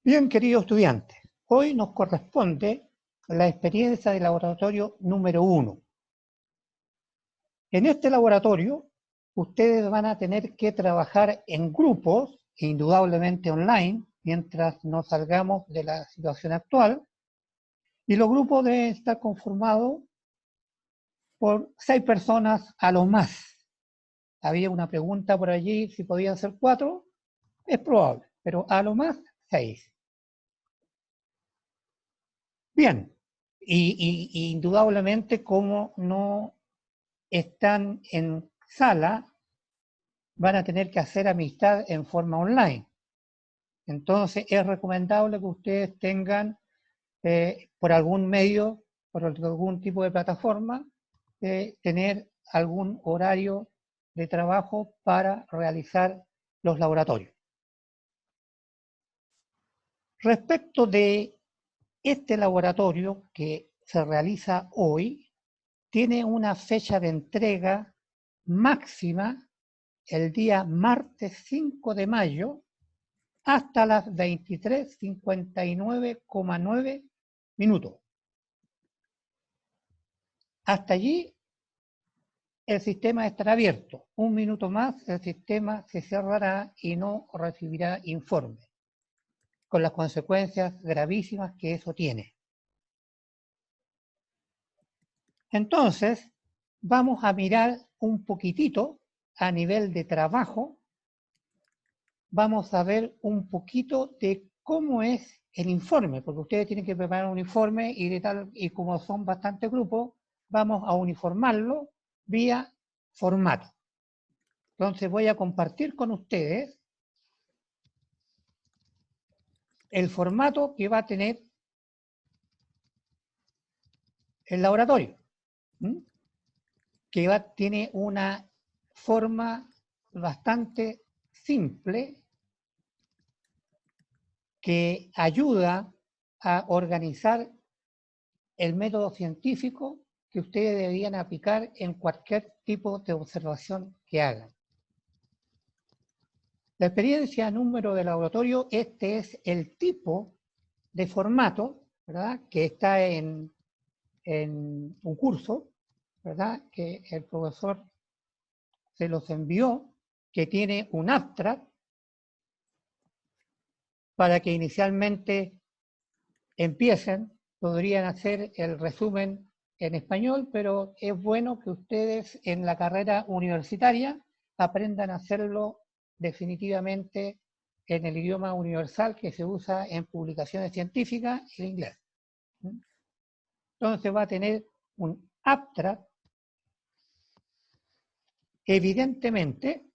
Bien, queridos estudiantes, hoy nos corresponde la experiencia de laboratorio número 1. En este laboratorio, ustedes van a tener que trabajar en grupos, indudablemente online, mientras nos salgamos de la situación actual, y los grupos deben estar conformados por 6 personas a lo más. Había una pregunta por allí, si podían ser 4, es probable, pero a lo más 6. Bien, y indudablemente como no están en sala, van a tener que hacer amistad en forma online. Entonces es recomendable que ustedes tengan por algún medio, por algún tipo de plataforma, tener algún horario de trabajo para realizar los laboratorios. Respecto de este laboratorio que se realiza hoy, tiene una fecha de entrega máxima el día martes 5 de mayo hasta las 23:59,9 minutos. Hasta allí el sistema estará abierto. Un minuto más el sistema se cerrará y no recibirá informe, con las consecuencias gravísimas que eso tiene. Entonces, vamos a mirar un poquitito a nivel de trabajo. Vamos a ver un poquito de cómo es el informe, porque ustedes tienen que preparar un informe y como son bastantes grupos, vamos a uniformarlo vía formato. Entonces voy a compartir con ustedes el formato que va a tener el laboratorio, que tiene una forma bastante simple que ayuda a organizar el método científico que ustedes deberían aplicar en cualquier tipo de observación que hagan. La experiencia número de laboratorio, este es el tipo de formato, ¿verdad?, que está en un curso, ¿verdad?, que el profesor se los envió, que tiene un abstract para que inicialmente empiecen. Podrían hacer el resumen en español, pero es bueno que ustedes en la carrera universitaria aprendan a hacerlo definitivamente en el idioma universal que se usa en publicaciones científicas, el inglés. Entonces va a tener un abstract. Evidentemente,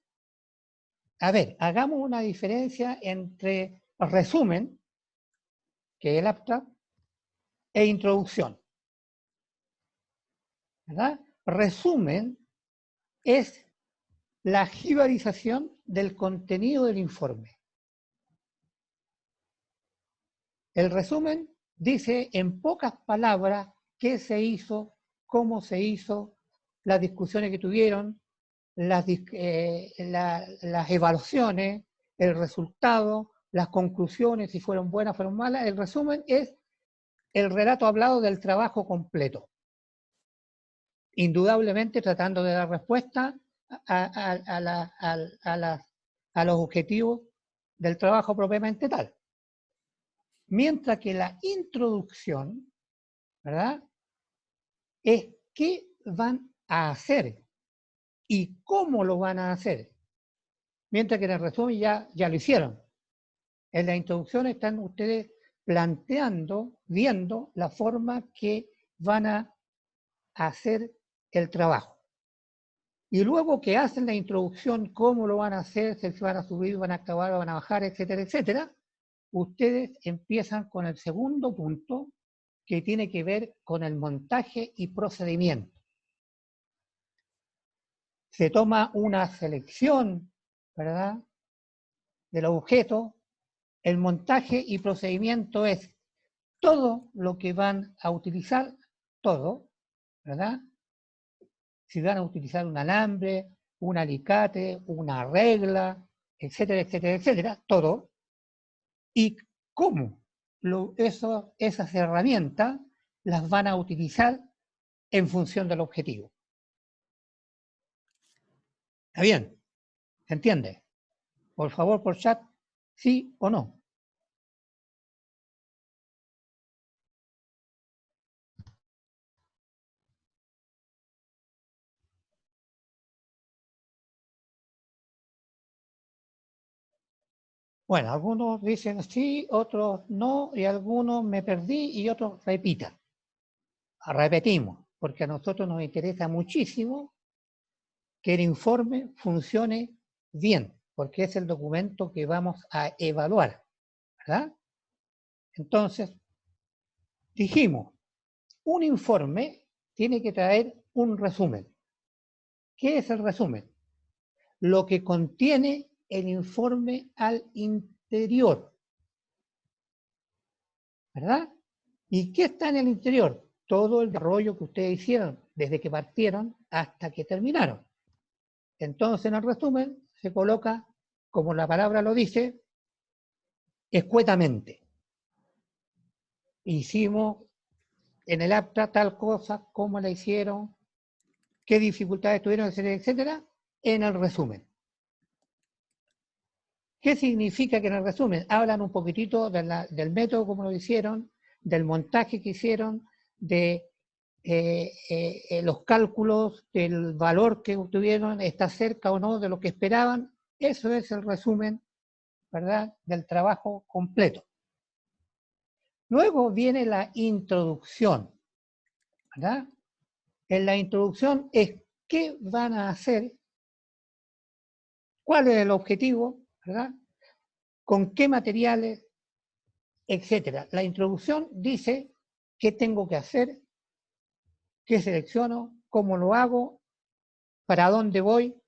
a ver, hagamos una diferencia entre resumen, que es el abstract, e introducción, ¿verdad? Resumen es la jibarización del contenido del informe. El resumen dice en pocas palabras qué se hizo, cómo se hizo, las discusiones que tuvieron, las evaluaciones, el resultado, las conclusiones, si fueron buenas, fueron malas. El resumen es el relato hablado del trabajo completo. Indudablemente tratando de dar respuesta a los objetivos del trabajo propiamente tal. Mientras que la introducción, ¿verdad?, es qué van a hacer y cómo lo van a hacer. Mientras que en el resumen ya lo hicieron. En la introducción están ustedes planteando, viendo la forma que van a hacer el trabajo. Y luego que hacen la introducción, cómo lo van a hacer, si van a subir, van a acabar, van a bajar, etcétera, etcétera, ustedes empiezan con el segundo punto, que tiene que ver con el montaje y procedimiento. Se toma una selección, ¿verdad?, del objeto. El montaje y procedimiento es todo lo que van a utilizar, todo, ¿verdad? Si van a utilizar un alambre, un alicate, una regla, etcétera, etcétera, etcétera, todo. Y cómo esas herramientas las van a utilizar en función del objetivo. ¿Está bien? ¿Se entiende? Por favor, por chat, sí o no. Bueno, algunos dicen sí, otros no, y algunos me perdí y otros repitan. Repetimos, porque a nosotros nos interesa muchísimo que el informe funcione bien, porque es el documento que vamos a evaluar, ¿verdad? Entonces, dijimos, un informe tiene que traer un resumen. ¿Qué es el resumen? Lo que contiene el informe al interior, ¿verdad? ¿Y qué está en el interior? Todo el desarrollo que ustedes hicieron desde que partieron hasta que terminaron. Entonces, en el resumen se coloca, como la palabra lo dice, escuetamente. Hicimos en el acta tal cosa, cómo la hicieron, qué dificultades tuvieron, etcétera, etcétera, en el resumen. ¿Qué significa que en el resumen? Hablan un poquitito del método, como lo hicieron, del montaje que hicieron, de los cálculos, del valor que obtuvieron, está cerca o no de lo que esperaban. Eso es el resumen, ¿verdad?, del trabajo completo. Luego viene la introducción, ¿verdad? En la introducción es qué van a hacer, cuál es el objetivo, ¿verdad?, con qué materiales, etcétera. La introducción dice qué tengo que hacer, qué selecciono, cómo lo hago, para dónde voy,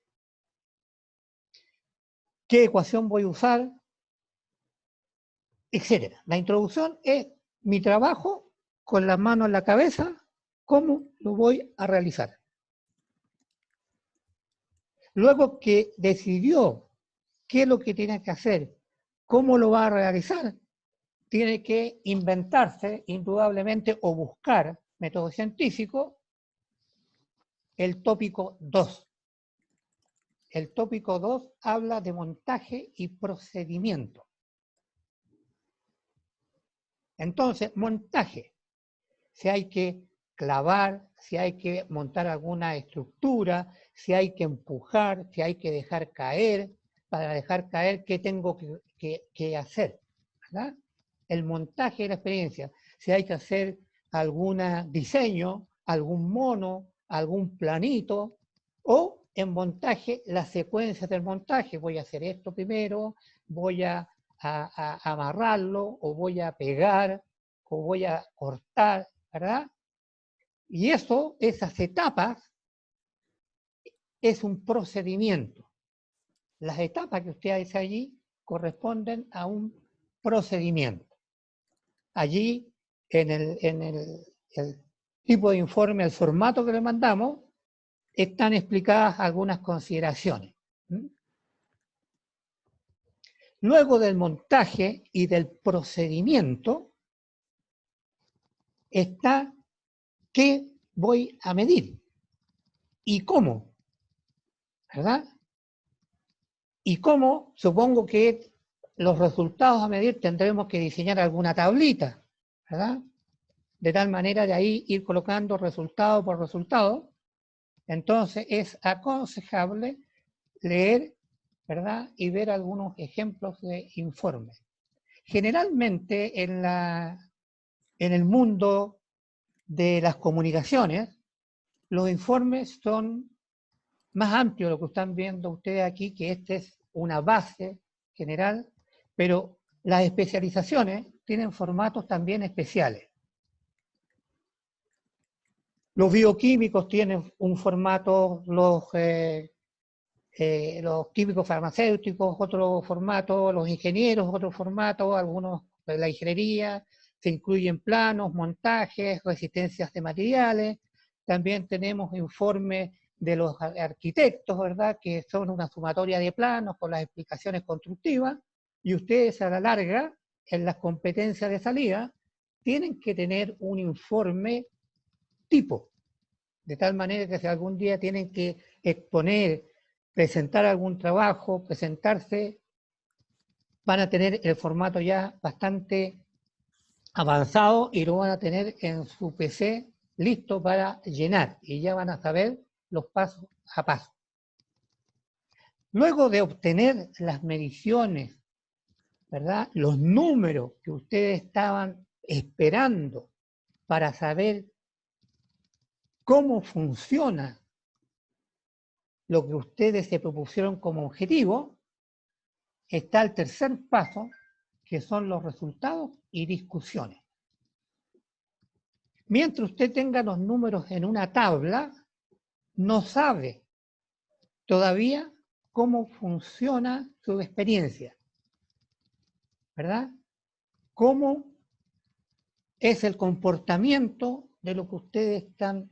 qué ecuación voy a usar, etcétera. La introducción es mi trabajo con las manos en la cabeza, cómo lo voy a realizar. Luego que decidió qué es lo que tiene que hacer, cómo lo va a realizar, tiene que inventarse, indudablemente, o buscar método científico, el tópico 2. El tópico 2 habla de montaje y procedimiento. Entonces, montaje, si hay que clavar, si hay que montar alguna estructura, si hay que empujar, si hay que dejar caer, para dejar caer, ¿qué tengo que hacer? ¿Verdad? El montaje de la experiencia, si hay que hacer algún diseño, algún mono, algún planito, o en montaje, las secuencias del montaje, voy a hacer esto primero, voy a amarrarlo, o voy a pegar, o voy a cortar, ¿verdad? Y eso, esas etapas, es un procedimiento. Las etapas que usted hace allí corresponden a un procedimiento. Allí, en el tipo de informe, el formato que le mandamos, están explicadas algunas consideraciones. Luego del montaje y del procedimiento, está qué voy a medir y cómo, ¿verdad? Y cómo, supongo que los resultados a medir tendremos que diseñar alguna tablita, ¿verdad? De tal manera de ahí ir colocando resultado por resultado. Entonces es aconsejable leer, ¿verdad?, y ver algunos ejemplos de informes. Generalmente en el mundo de las comunicaciones, los informes son más amplios de lo que están viendo ustedes aquí, que esta es una base general, pero las especializaciones tienen formatos también especiales. Los bioquímicos tienen un formato, los químicos farmacéuticos otro formato, los ingenieros otro formato, algunos de la ingeniería, se incluyen planos, montajes, resistencias de materiales. También tenemos informes de los arquitectos, ¿verdad?, que son una sumatoria de planos con las explicaciones constructivas, y ustedes a la larga, en las competencias de salida, tienen que tener un informe tipo, de tal manera que si algún día tienen que exponer, presentar algún trabajo, presentarse, van a tener el formato ya bastante avanzado y lo van a tener en su PC listo para llenar y ya van a saber los pasos a paso. Luego de obtener las mediciones, ¿verdad? Los números que ustedes estaban esperando para saber cómo funciona lo que ustedes se propusieron como objetivo, está el tercer paso, que son los resultados y discusiones. Mientras usted tenga los números en una tabla, no sabe todavía cómo funciona su experiencia, ¿verdad? Cómo es el comportamiento de lo que ustedes están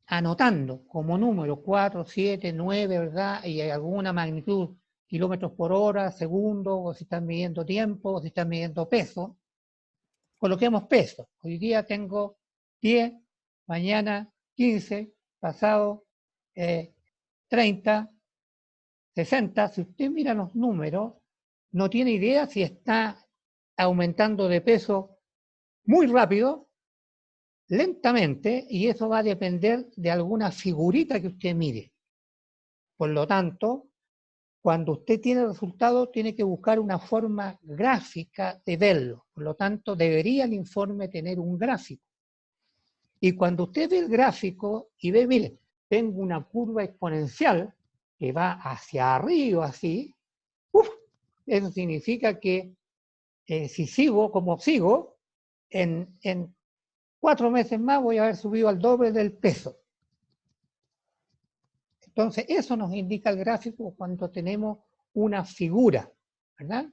anotando como número 4, 7, 9, ¿verdad? Y hay alguna magnitud, kilómetros por hora, segundos, o si están midiendo tiempo, o si están midiendo peso. Coloquemos peso. Hoy día tengo 10, mañana 15, pasado 30, 60. Si usted mira los números, no tiene idea si está aumentando de peso muy rápido, lentamente, y eso va a depender de alguna figurita que usted mire. Por lo tanto, cuando usted tiene resultados, tiene que buscar una forma gráfica de verlo. Por lo tanto, debería el informe tener un gráfico. Y cuando usted ve el gráfico y ve, mire, tengo una curva exponencial que va hacia arriba así, eso significa que si sigo como sigo, en 4 meses más voy a haber subido al doble del peso. Entonces, eso nos indica el gráfico cuando tenemos una figura, ¿verdad?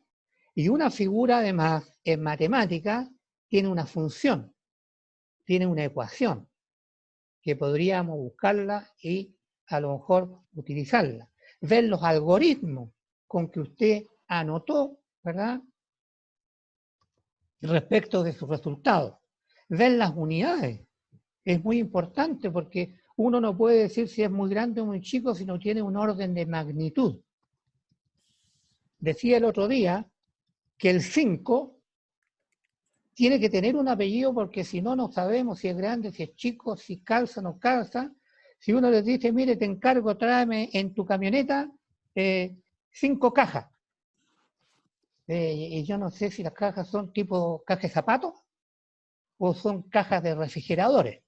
Y una figura, además, en matemática, tiene una función, tiene una ecuación, que podríamos buscarla y a lo mejor utilizarla. Ver los algoritmos con que usted anotó, ¿verdad? Respecto de sus resultados. Ver las unidades. Es muy importante porque uno no puede decir si es muy grande o muy chico si no tiene un orden de magnitud. Decía el otro día que el 5 tiene que tener un apellido porque si no, no sabemos si es grande, si es chico, si calza o no calza. Si uno les dice, mire, te encargo, tráeme en tu camioneta 5 cajas. Y yo no sé si las cajas son tipo cajas de zapatos o son cajas de refrigeradores,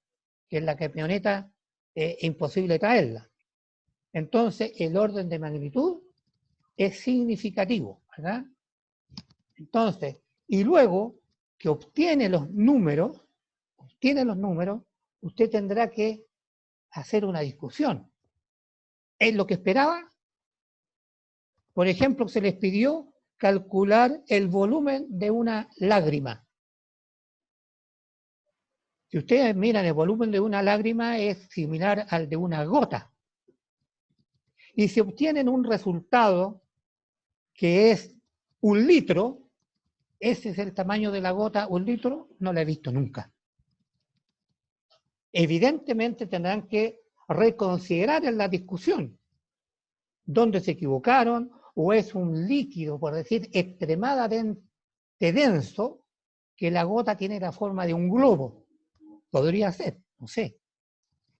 que en la camioneta es imposible traerla. Entonces, el orden de magnitud es significativo, ¿verdad? Entonces, y luego que obtiene los números, usted tendrá que hacer una discusión. ¿Es lo que esperaba? Por ejemplo, se les pidió calcular el volumen de una lágrima. Si ustedes miran, el volumen de una lágrima es similar al de una gota. Y si obtienen un resultado que es 1 litro, ese es el tamaño de la gota, 1 litro, no lo he visto nunca. Evidentemente tendrán que reconsiderar en la discusión dónde se equivocaron, o es un líquido, por decir, extremadamente denso, que la gota tiene la forma de un globo. Podría ser, no sé.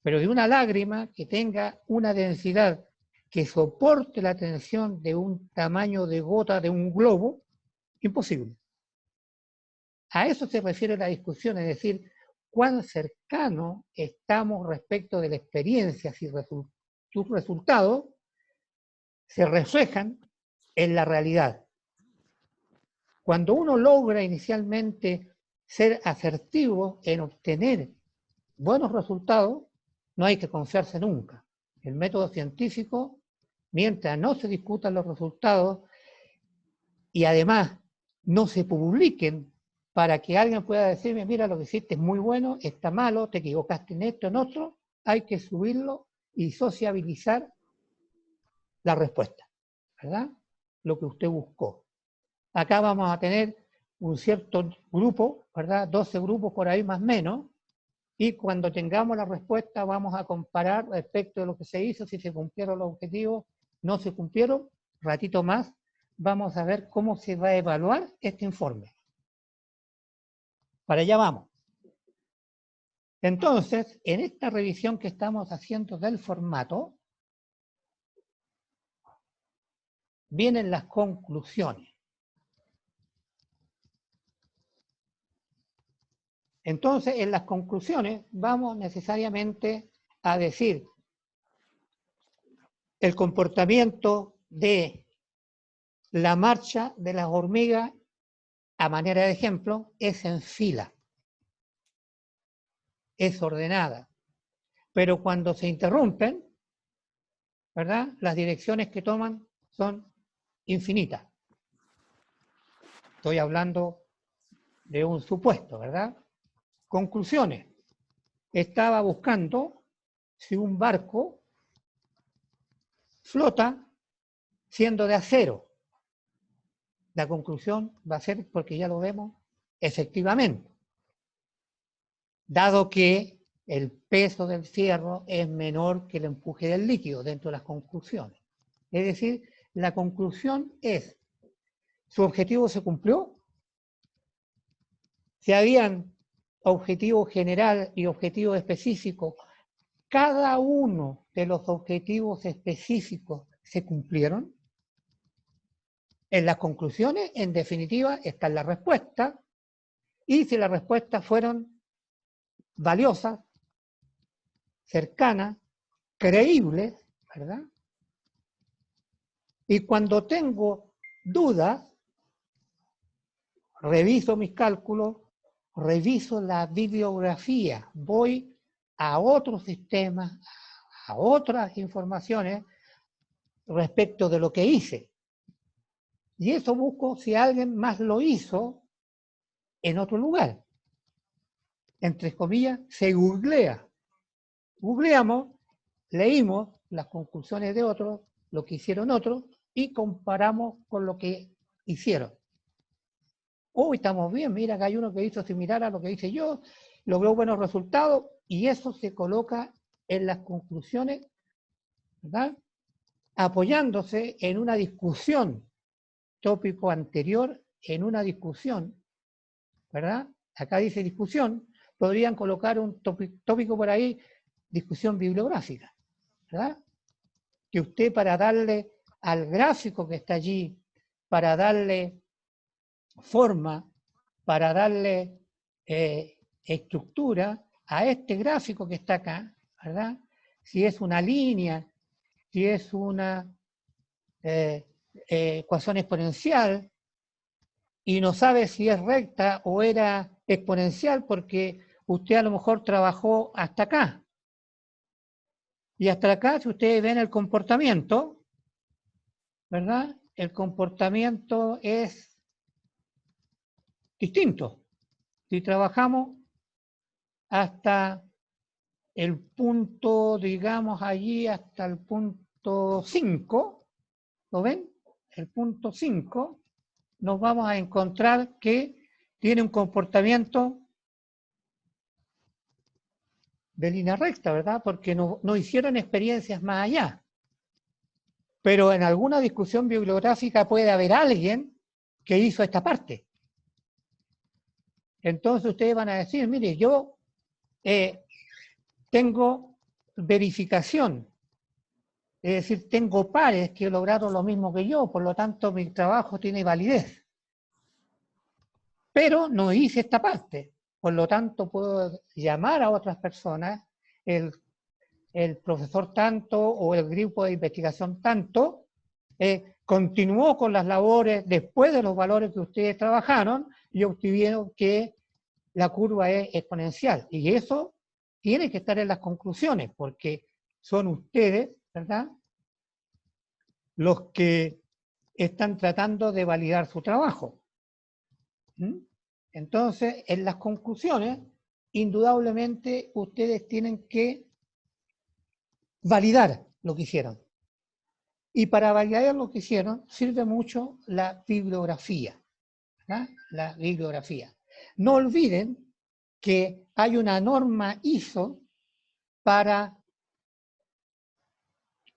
Pero de una lágrima que tenga una densidad que soporte la tensión de un tamaño de gota de un globo, imposible. A eso se refiere la discusión, es decir, cuán cercano estamos respecto de la experiencia, si sus resultados se reflejan en la realidad. Cuando uno logra inicialmente ser asertivo en obtener buenos resultados, no hay que confiarse nunca. El método científico, mientras no se discutan los resultados y además no se publiquen para que alguien pueda decirme, mira, lo que hiciste es muy bueno, está malo, te equivocaste en esto, en otro, hay que subirlo y sociabilizar la respuesta, ¿verdad? Lo que usted buscó. Acá vamos a tener un cierto grupo, ¿verdad? 12 grupos por ahí más o menos, y cuando tengamos la respuesta vamos a comparar respecto de lo que se hizo, si se cumplieron los objetivos, no se cumplieron. Ratito más vamos a ver cómo se va a evaluar este informe. Para allá vamos. Entonces, en esta revisión que estamos haciendo del formato, vienen las conclusiones. Entonces, en las conclusiones vamos necesariamente a decir el comportamiento de la marcha de las hormigas, a manera de ejemplo, es en fila, es ordenada. Pero cuando se interrumpen, ¿verdad? Las direcciones que toman son infinitas. Estoy hablando de un supuesto, ¿verdad? Conclusiones. Estaba buscando si un barco flota siendo de acero. La conclusión va a ser, porque ya lo vemos, efectivamente. Dado que el peso del fierro es menor que el empuje del líquido dentro de las conclusiones. Es decir, la conclusión es, ¿su objetivo se cumplió? Si habían objetivo general y objetivo específico, ¿cada uno de los objetivos específicos se cumplieron? En las conclusiones, en definitiva, está la respuesta, y si las respuestas fueron valiosas, cercanas, creíbles, ¿verdad? Y cuando tengo dudas, reviso mis cálculos, reviso la bibliografía, voy a otros sistemas, a otras informaciones respecto de lo que hice. Y eso busco si alguien más lo hizo en otro lugar. Entre comillas, se googlea. Googleamos, leímos las conclusiones de otros, lo que hicieron otros, y comparamos con lo que hicieron. Uy, estamos bien, mira que hay uno que hizo similar a lo que hice yo, logró buenos resultados, y eso se coloca en las conclusiones, ¿verdad? Apoyándose en una discusión, tópico anterior, en una discusión, ¿verdad? Acá dice discusión, podrían colocar un tópico por ahí, discusión bibliográfica, ¿verdad? Que usted, para darle al gráfico que está allí, para darle forma, para darle estructura a este gráfico que está acá, ¿verdad? Si es una línea, si es una ecuación exponencial, y no sabe si es recta o era exponencial porque usted a lo mejor trabajó hasta acá. Y hasta acá, si ustedes ven el comportamiento, ¿verdad? El comportamiento es distinto. Si trabajamos hasta el punto, digamos, allí hasta el punto 5, ¿lo ven? El punto 5, nos vamos a encontrar que tiene un comportamiento de línea recta, ¿verdad? Porque no hicieron experiencias más allá. Pero en alguna discusión bibliográfica puede haber alguien que hizo esta parte. Entonces ustedes van a decir, mire, yo tengo verificación, es decir, tengo pares que lograron lo mismo que yo, por lo tanto mi trabajo tiene validez. Pero no hice esta parte, por lo tanto puedo llamar a otras personas, el profesor tanto o el grupo de investigación tanto, continuó con las labores después de los valores que ustedes trabajaron y obtuvieron que la curva es exponencial. Y eso tiene que estar en las conclusiones, porque son ustedes, ¿verdad?, los que están tratando de validar su trabajo. Entonces, en las conclusiones, indudablemente ustedes tienen que validar lo que hicieron. Y para validar lo que hicieron, sirve mucho la bibliografía, ¿verdad? La bibliografía. No olviden que hay una norma ISO para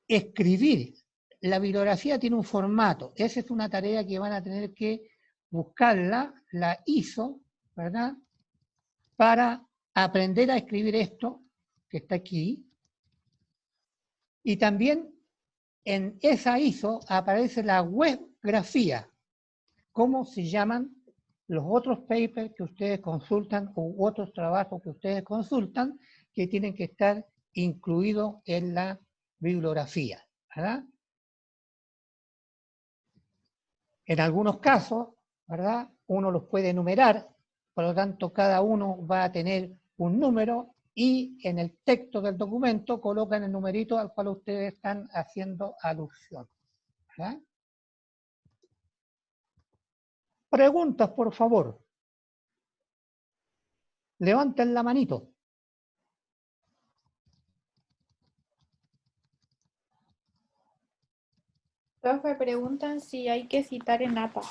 escribir. La bibliografía tiene un formato. Esa es una tarea que van a tener que buscarla, la ISO, ¿verdad? Para aprender a escribir esto que está aquí. Y también en esa ISO aparece la webgrafía, cómo se llaman los otros papers que ustedes consultan u otros trabajos que ustedes consultan que tienen que estar incluidos en la bibliografía, ¿verdad? En algunos casos, ¿verdad? Uno los puede enumerar, por lo tanto cada uno va a tener un número y en el texto del documento colocan el numerito al cual ustedes están haciendo alusión, ¿verdad? Preguntas, por favor. Levanten la manito. Profe, preguntan si hay que citar en APA.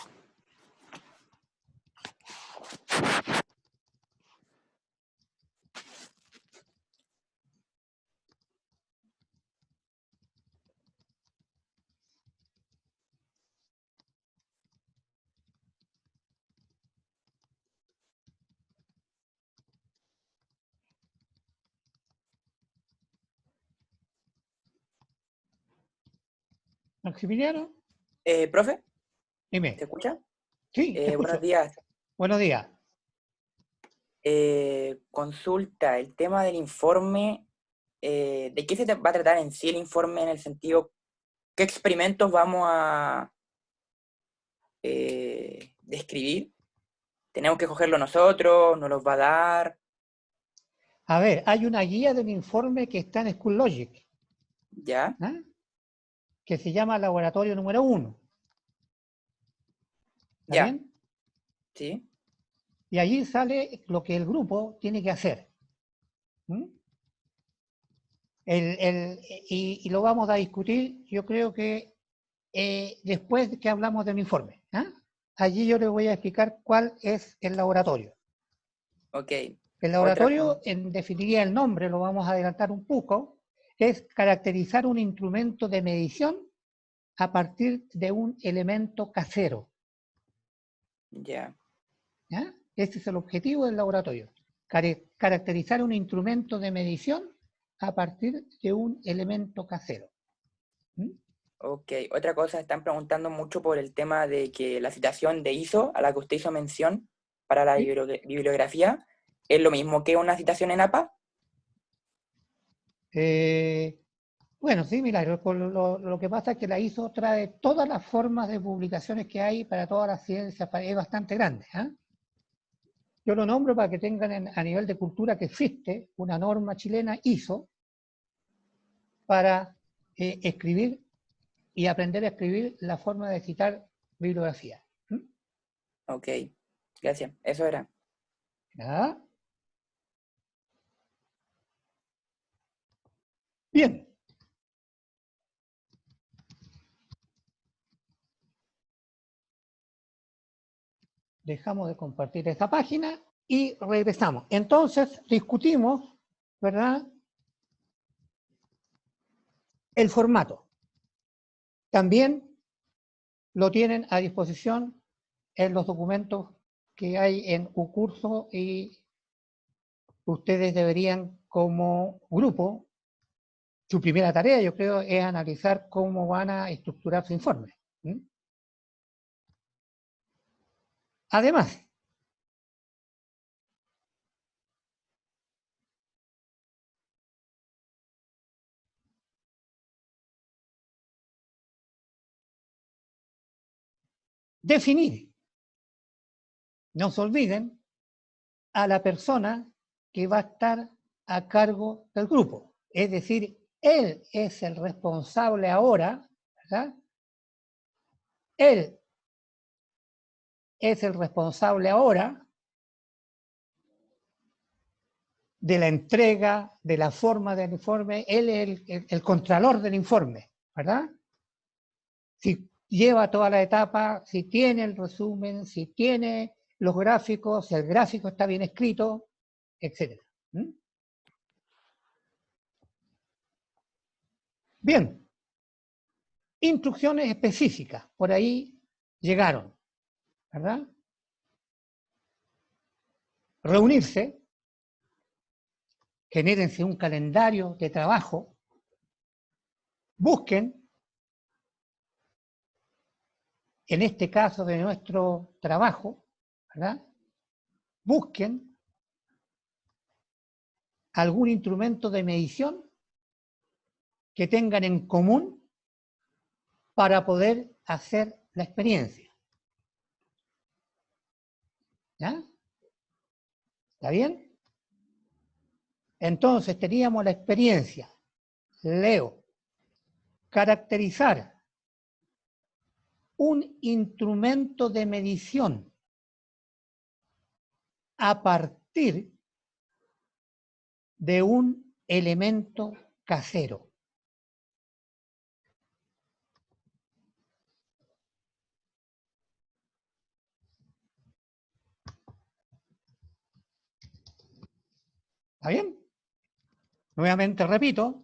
Maximiliano, Profe, dime. ¿se escucha? Sí, te escucho. Buenos días. Buenos días. Consulta, el tema del informe, ¿de qué va a tratar en sí el informe en el sentido, qué experimentos vamos a describir? ¿Tenemos que cogerlo nosotros? ¿Nos los va a dar? A ver, hay una guía del informe que está en School Logic, ¿Ya? ¿ah? Que se llama Laboratorio número 1. ¿Está Ya, bien? sí. Y allí sale lo que el grupo tiene que hacer. ¿Mm? Y lo vamos a discutir, yo creo que después de que hablamos del informe. ¿Ah? Allí yo les voy a explicar cuál es el laboratorio. Ok. El Otra, laboratorio, en definiría el nombre, lo vamos a adelantar un poco, es caracterizar un instrumento de medición a partir de un elemento casero. ya. ¿Ya? Ese es el objetivo del laboratorio. Caracterizar un instrumento de medición a partir de un elemento casero. ¿Mm? Ok. Otra cosa, están preguntando mucho por el tema de que la citación de ISO, a la que usted hizo mención, para la ¿Sí? bibliografía, ¿es lo mismo que una citación en APA? Bueno, sí, mira, lo que pasa es que la ISO trae todas las formas de publicaciones que hay para todas las ciencias, es bastante grande. ¿Eh? Yo lo nombro para que tengan a nivel de cultura que existe una norma chilena ISO para escribir y aprender a escribir la forma de citar bibliografía. ¿Mm? Ok, gracias. Eso era. ¿Ya? Bien. Dejamos de compartir esta página y regresamos. Entonces, discutimos, ¿verdad? El formato. También lo tienen a disposición en los documentos que hay en UCurso y ustedes deberían, como grupo, su primera tarea, yo creo, es analizar cómo van a estructurar su informe. ¿Mm? Además, definir, no se olviden, a la persona que va a estar a cargo del grupo. Es decir, él es el responsable ahora, ¿verdad? Él es el responsable ahora de la entrega, de la forma del informe, él es el contralor del informe, ¿verdad? Si lleva toda la etapa, si tiene el resumen, si tiene los gráficos, si el gráfico está bien escrito, etc. Bien, instrucciones específicas, por ahí llegaron, ¿verdad? Reunirse, genérense un calendario de trabajo, busquen, en este caso de nuestro trabajo, ¿verdad? Busquen algún instrumento de medición que tengan en común para poder hacer la experiencia. ¿Ya? ¿Está bien? Entonces teníamos la experiencia. Leo. Caracterizar un instrumento de medición a partir de un elemento casero. ¿Está bien? Nuevamente repito,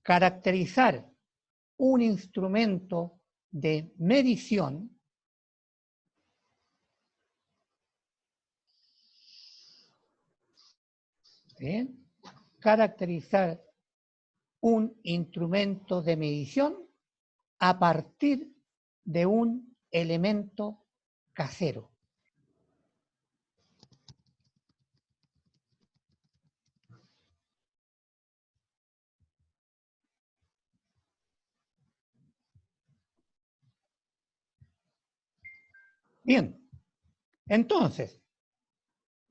caracterizar un instrumento de medición ¿bien? Caracterizar un instrumento de medición a partir de un elemento casero. Bien, entonces,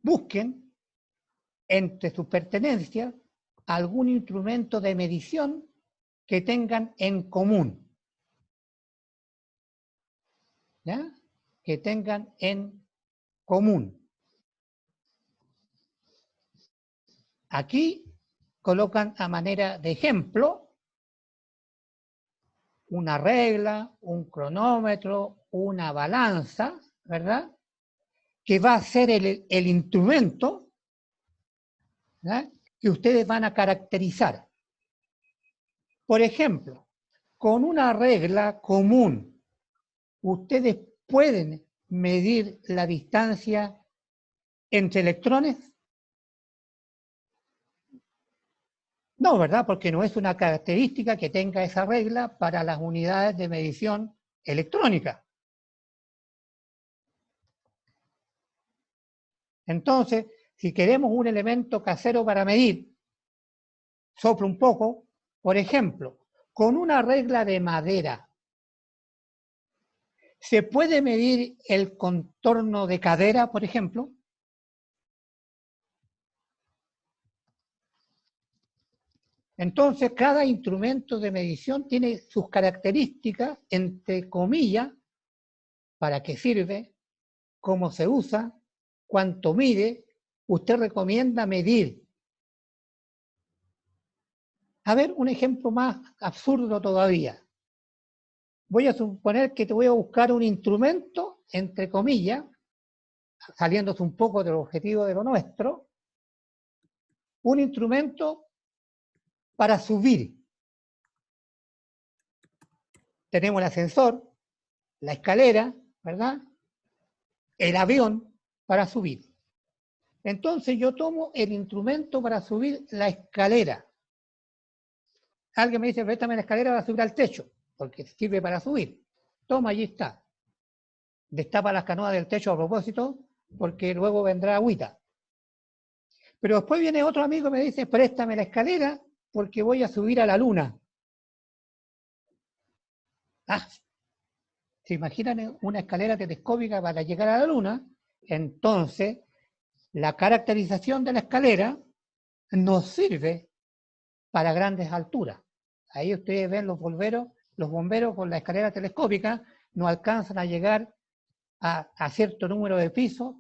busquen entre sus pertenencias algún instrumento de medición que tengan en común. ¿Ya? Que tengan en común. Aquí colocan a manera de ejemplo una regla, un cronómetro, una balanza, ¿verdad? Que va a ser el instrumento, ¿verdad?, que ustedes van a caracterizar. Por ejemplo, con una regla común, ustedes pueden medir la distancia entre electrones. No, ¿verdad? Porque no es una característica que tenga esa regla para las unidades de medición electrónica. Entonces, si queremos un elemento casero para medir, soplo un poco, por ejemplo, con una regla de madera, ¿se puede medir el contorno de cadera, por ejemplo? Entonces, cada instrumento de medición tiene sus características, entre comillas, para qué sirve, cómo se usa, cuánto mide. Usted recomienda medir. A ver, un ejemplo más absurdo todavía. Voy a suponer que te voy a buscar un instrumento, entre comillas, saliéndose un poco del objetivo de lo nuestro, un instrumento para subir. Tenemos el ascensor, la escalera, ¿verdad? El avión para subir. Entonces yo tomo el instrumento para subir la escalera. Alguien me dice, préstame la escalera para subir al techo, porque sirve para subir. Toma, allí está. Destapa las canoas del techo a propósito, porque luego vendrá agüita. Pero después viene otro amigo y me dice, préstame la escalera porque voy a subir a la luna. Ah, ¿se imaginan una escalera telescópica para llegar a la luna? Entonces, la caracterización de la escalera nos sirve para grandes alturas. Ahí ustedes ven los bomberos con la escalera telescópica no alcanzan a llegar a cierto número de pisos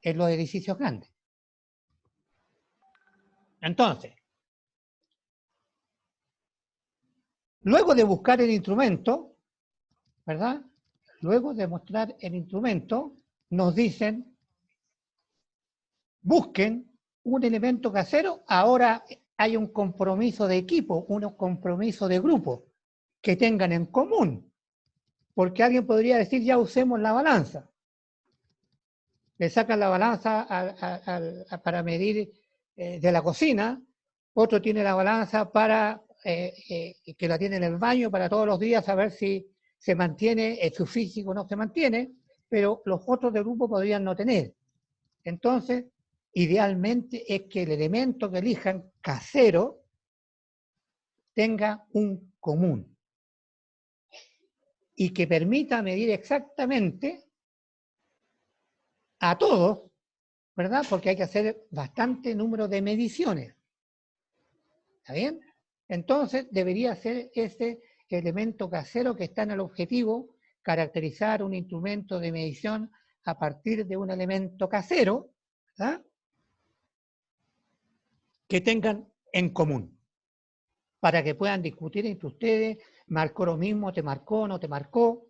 en los edificios grandes. Entonces, luego de buscar el instrumento, ¿verdad? Luego de mostrar el instrumento, nos dicen, busquen un elemento casero. Ahora hay un compromiso de equipo, un compromiso de grupo que tengan en común. Porque alguien podría decir, ya usemos la balanza. Le sacan la balanza para medir de la cocina, otro tiene la balanza para que la tiene en el baño para todos los días saber si se mantiene, su físico no se mantiene, pero los otros del grupo podrían no tener. Entonces, idealmente es que el elemento que elijan casero tenga un común y que permita medir exactamente a todos, ¿verdad? Porque hay que hacer bastante número de mediciones. ¿Está bien? Entonces, debería ser ese elemento casero que está en el objetivo, caracterizar un instrumento de medición a partir de un elemento casero, ¿verdad? Que tengan en común, para que puedan discutir entre ustedes, marcó lo mismo, te marcó, no te marcó.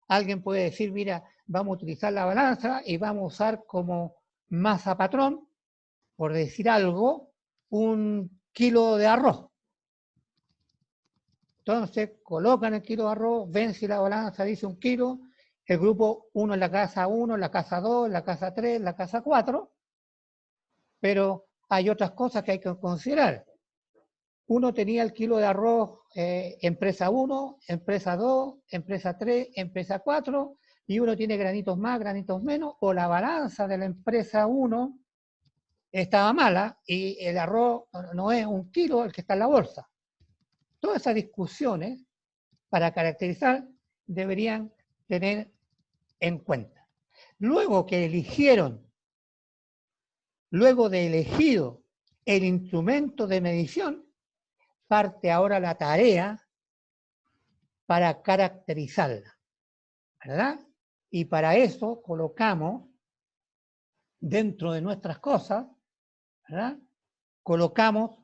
Alguien puede decir, mira, vamos a utilizar la balanza y vamos a usar como masa patrón, por decir algo, 1 kilo de arroz. Entonces, colocan el kilo de arroz, ven si la balanza dice 1 kilo, el grupo 1 en la casa 1, en la casa 2, en la casa 3, en la casa 4, pero hay otras cosas que hay que considerar. Uno tenía el kilo de arroz empresa 1, empresa 2, empresa 3, empresa 4, y uno tiene granitos más, granitos menos, o la balanza de la empresa 1 estaba mala y el arroz no es 1 kilo el que está en la bolsa. Todas esas discusiones, para caracterizar, deberían tener en cuenta. Luego de elegido el instrumento de medición, parte ahora la tarea para caracterizarla, ¿verdad? Y para eso colocamos dentro de nuestras cosas, ¿verdad? Colocamos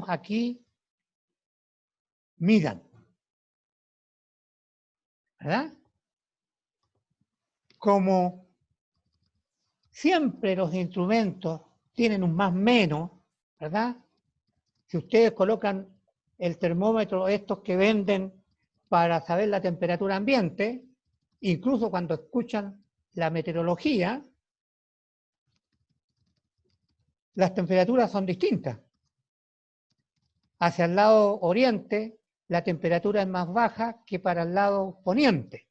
aquí, midan, ¿verdad? Como siempre los instrumentos tienen un más menos, ¿verdad? Si ustedes colocan el termómetro, estos que venden para saber la temperatura ambiente, incluso cuando escuchan la meteorología, las temperaturas son distintas. Hacia el lado oriente, la temperatura es más baja que para el lado poniente.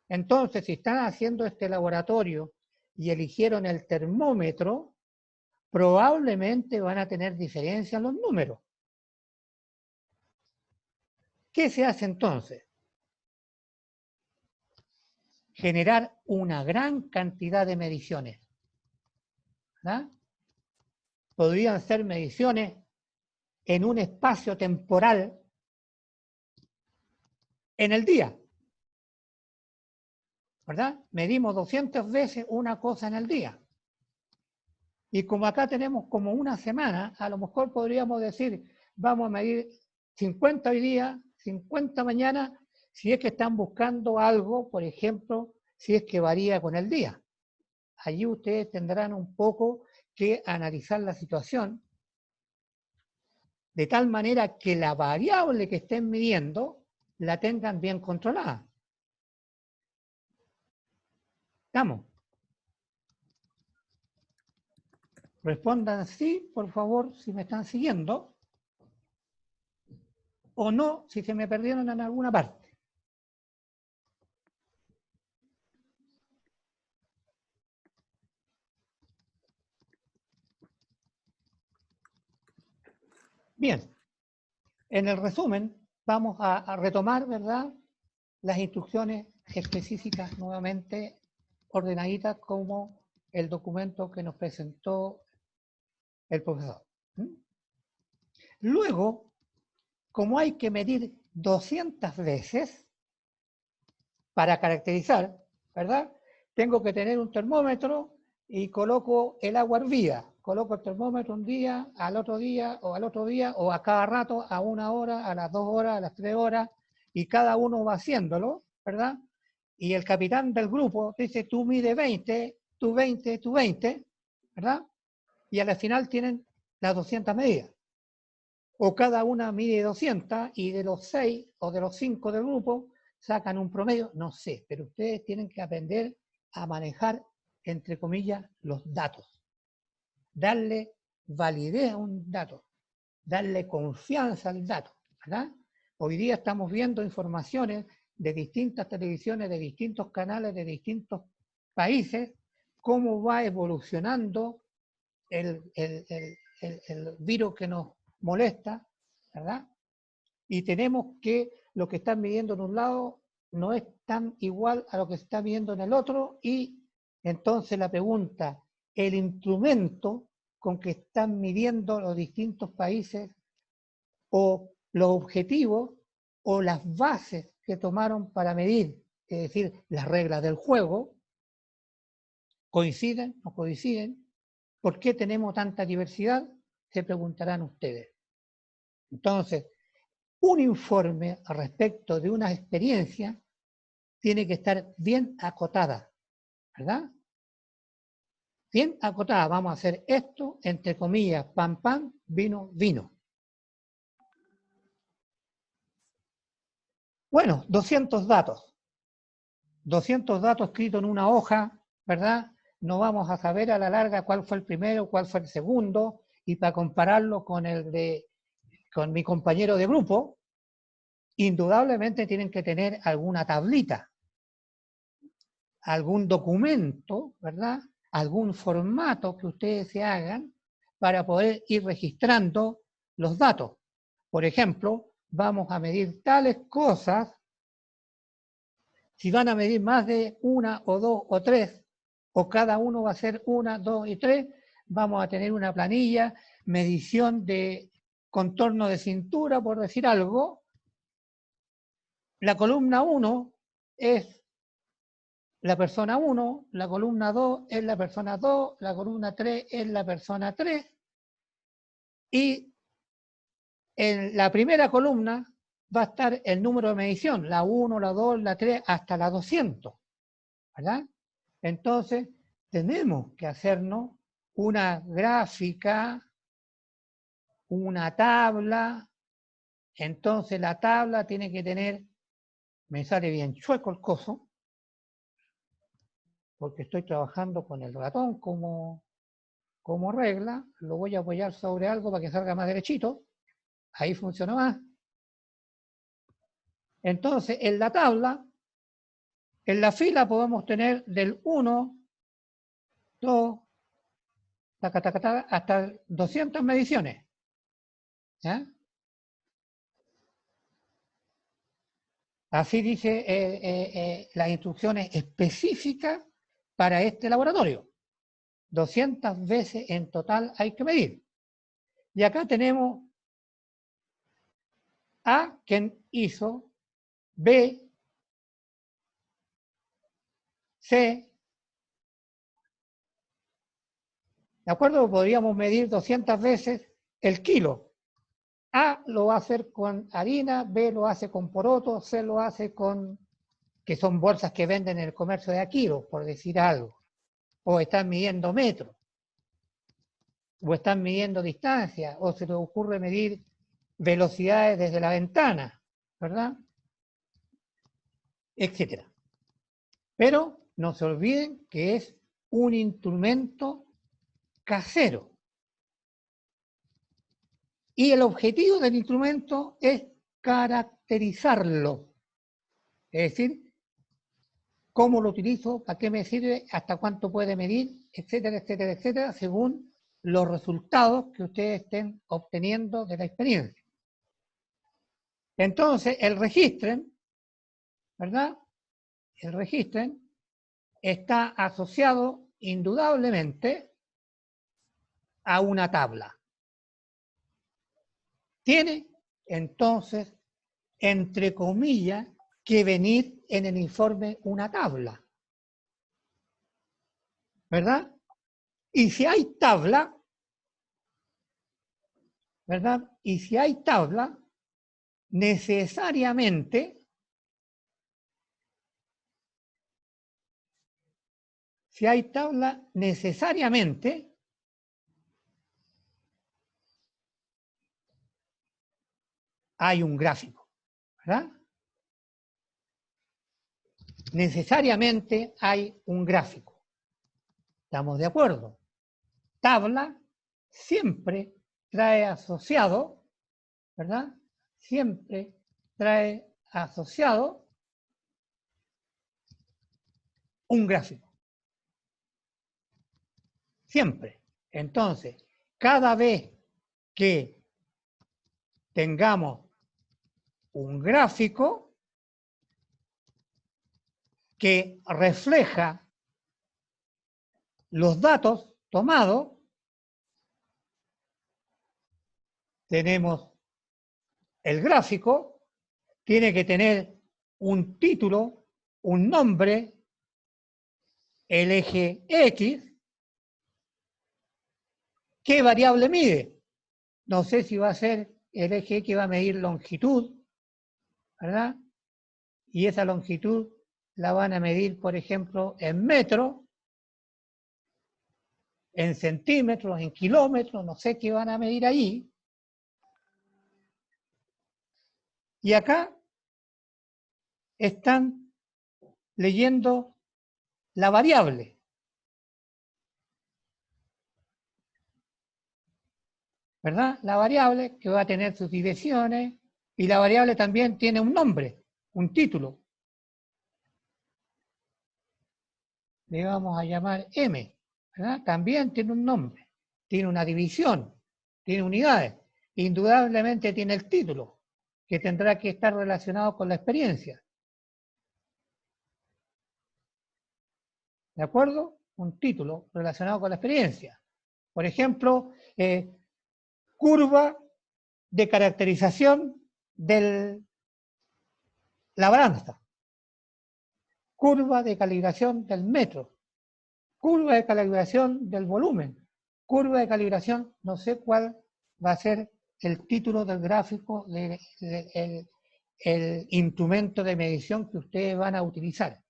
Entonces, si están haciendo este laboratorio y eligieron el termómetro, probablemente van a tener diferencia en los números. ¿Qué se hace entonces? Generar una gran cantidad de mediciones, ¿verdad? Podrían ser mediciones en un espacio temporal en el día, ¿verdad? Medimos 200 veces una cosa en el día. Y como acá tenemos como una semana, a lo mejor podríamos decir, vamos a medir 50 hoy día, 50 mañana, si es que están buscando algo, por ejemplo, si es que varía con el día. Allí ustedes tendrán un poco que analizar la situación, de tal manera que la variable que estén midiendo la tengan bien controlada. ¿Estamos? Respondan sí, por favor, si me están siguiendo, o no, si se me perdieron en alguna parte. Bien, en el resumen vamos a retomar, ¿verdad?, las instrucciones específicas nuevamente ordenaditas como el documento que nos presentó el profesor. Luego, como hay que medir 200 veces para caracterizar, ¿verdad? Tengo que tener un termómetro y coloco el agua hervida. coloco el termómetro un día, al otro día, o a cada rato, a 1 hora, a las 2 horas, a las 3 horas, y cada uno va haciéndolo, ¿verdad? Y el capitán del grupo dice, tú mide 20, tú 20, tú 20, ¿verdad? Y al final tienen las 200 medidas. O cada una mide 200 y de los 6 o de los 5 del grupo sacan un promedio, no sé, pero ustedes tienen que aprender a manejar, entre comillas, los datos. Darle validez a un dato, darle confianza al dato, ¿verdad? Hoy día estamos viendo informaciones de distintas televisiones, de distintos canales, de distintos países, cómo va evolucionando el virus que nos molesta, ¿verdad? Y tenemos que lo que están midiendo en un lado no es tan igual a lo que se está midiendo en el otro, y entonces la pregunta, el instrumento con que están midiendo los distintos países o los objetivos o las bases que tomaron para medir, es decir, las reglas del juego, ¿coinciden? ¿No coinciden? ¿Por qué tenemos tanta diversidad? Se preguntarán ustedes. Entonces, un informe respecto de una experiencia tiene que estar bien acotada, ¿verdad? Bien acotada. Vamos a hacer esto, entre comillas, pan, pan, vino, vino. Bueno, 200 datos. 200 datos escritos en una hoja, ¿verdad? No vamos a saber a la larga cuál fue el primero, cuál fue el segundo, y para compararlo con con mi compañero de grupo, indudablemente tienen que tener alguna tablita, algún documento, ¿verdad? Algún formato que ustedes se hagan para poder ir registrando los datos. Por ejemplo, vamos a medir tales cosas. Si van a medir más de 1 o 2 o 3, o cada uno va a ser 1, 2 y 3, vamos a tener una planilla, medición de contorno de cintura, por decir algo. La columna 1 es la persona 1, la columna 2 es la persona 2, la columna 3 es la persona 3, y en la primera columna va a estar el número de medición, la 1, la 2, la 3, hasta la 200, ¿verdad? Entonces, tenemos que hacernos una gráfica, una tabla. Entonces, la tabla tiene que tener, me sale bien chueco el coso, porque estoy trabajando con el ratón como regla, lo voy a apoyar sobre algo para que salga más derechito, ahí funciona más. Entonces, en la tabla, en la fila podemos tener del 1, 2, hasta 200 mediciones. ¿Ya? Así dice las instrucciones específicas para este laboratorio. 200 veces en total hay que medir. Y acá tenemos A, quien hizo, B, C. ¿De acuerdo? Podríamos medir 200 veces el kilo. A lo va a hacer con harina, B lo hace con poroto, C lo hace con, que son bolsas que venden en el comercio de a kilo, por decir algo. O están midiendo metros, o están midiendo distancia, o se les ocurre medir velocidades desde la ventana, ¿verdad? Etcétera. Pero no se olviden que es un instrumento casero. Y el objetivo del instrumento es caracterizarlo. Es decir, cómo lo utilizo, para qué me sirve, hasta cuánto puede medir, etcétera, etcétera, etcétera, según los resultados que ustedes estén obteniendo de la experiencia. Entonces, el registren, ¿verdad? El registren está asociado indudablemente a una tabla. Tiene, entonces, entre comillas, que venir en el informe una tabla, ¿verdad? Y si hay tabla, ¿verdad? Y si hay tabla, necesariamente hay un gráfico, ¿verdad? Necesariamente hay un gráfico. ¿Estamos de acuerdo? Tabla siempre trae asociado, ¿verdad? Siempre trae asociado un gráfico. Siempre. Entonces, cada vez que tengamos un gráfico que refleja los datos tomados, tenemos el gráfico, tiene que tener un título, un nombre, el eje X. ¿Qué variable mide? No sé si va a ser el eje X, va a medir longitud, ¿verdad? Y esa longitud la van a medir, por ejemplo, en metros, en centímetros, en kilómetros, no sé qué van a medir ahí. Y acá están leyendo la variable. ¿Verdad? La variable que va a tener sus direcciones y la variable también tiene un nombre, un título. Le vamos a llamar M, ¿verdad? También tiene un nombre, tiene una división, tiene unidades. Indudablemente tiene el título, que tendrá que estar relacionado con la experiencia. ¿De acuerdo? Un título relacionado con la experiencia. Por ejemplo, curva de caracterización de labranza, curva de calibración del metro, curva de calibración del volumen, curva de calibración, no sé cuál va a ser el título del gráfico el instrumento de medición que ustedes van a utilizar.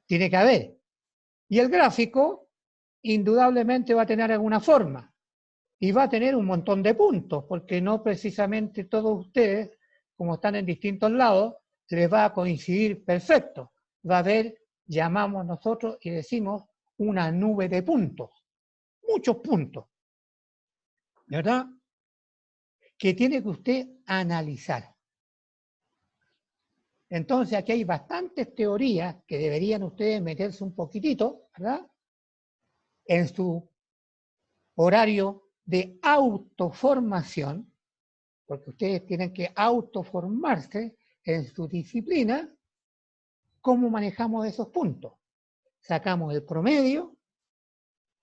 Tiene que haber. Y el gráfico indudablemente va a tener alguna forma y va a tener un montón de puntos, porque no precisamente todos ustedes, como están en distintos lados, les va a coincidir perfecto. Va a haber, llamamos nosotros y decimos, una nube de puntos, muchos puntos, ¿verdad? Que tiene que usted analizar. Entonces aquí hay bastantes teorías que deberían ustedes meterse un poquitito, ¿verdad? En su horario de autoformación, porque ustedes tienen que autoformarse en su disciplina. ¿Cómo manejamos esos puntos? Sacamos el promedio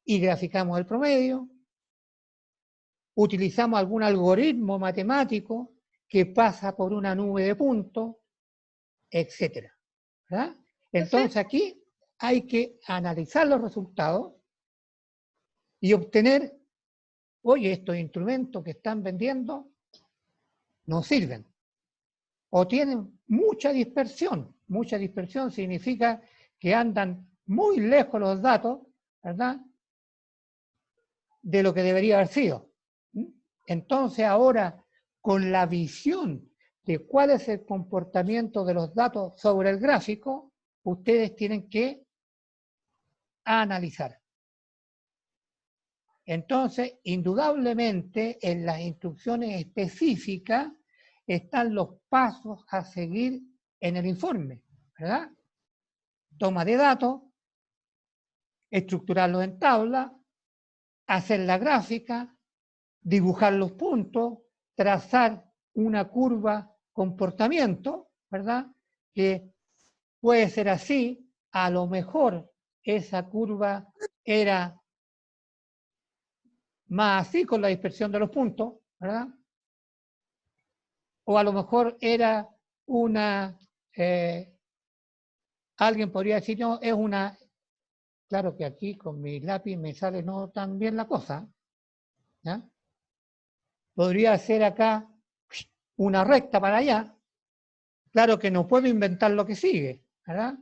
y graficamos el promedio. Utilizamos algún algoritmo matemático que pasa por una nube de puntos, etc. ¿Verdad? Entonces aquí hay que analizar los resultados y obtener, oye, estos instrumentos que están vendiendo no sirven. O tienen mucha dispersión. Mucha dispersión significa que andan muy lejos los datos, ¿verdad?, de lo que debería haber sido. Entonces ahora, con la visión de cuál es el comportamiento de los datos sobre el gráfico, ustedes tienen que analizar. Entonces, indudablemente, en las instrucciones específicas están los pasos a seguir en el informe, ¿verdad? Toma de datos, estructurarlos en tabla, hacer la gráfica, dibujar los puntos, trazar una curva comportamiento, ¿verdad? Que puede ser así, a lo mejor esa curva era más así con la dispersión de los puntos, ¿verdad? O a lo mejor era una, alguien podría decir, no, es una, claro que aquí con mi lápiz me sale no tan bien la cosa, ¿ya? podría hacer acá una recta para allá. Claro que no puedo inventar lo que sigue, ¿verdad?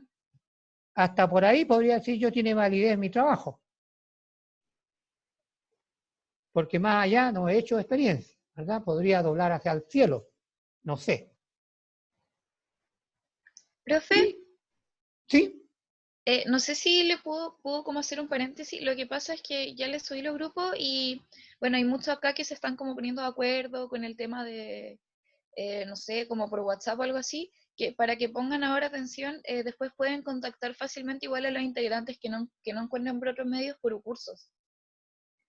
Hasta por ahí podría decir yo tiene validez mi trabajo. Porque más allá no he hecho experiencia, ¿verdad? Podría doblar hacia el cielo, no sé. Profe, ¿Sí? no sé si le puedo como hacer un paréntesis. Lo que pasa es que ya les subí los grupos y bueno, hay muchos acá que se están como poniendo de acuerdo con el tema de, no sé, como por WhatsApp o algo así, que para que pongan ahora atención, después pueden contactar fácilmente igual a los integrantes que no encuentren por otros medios por cursos.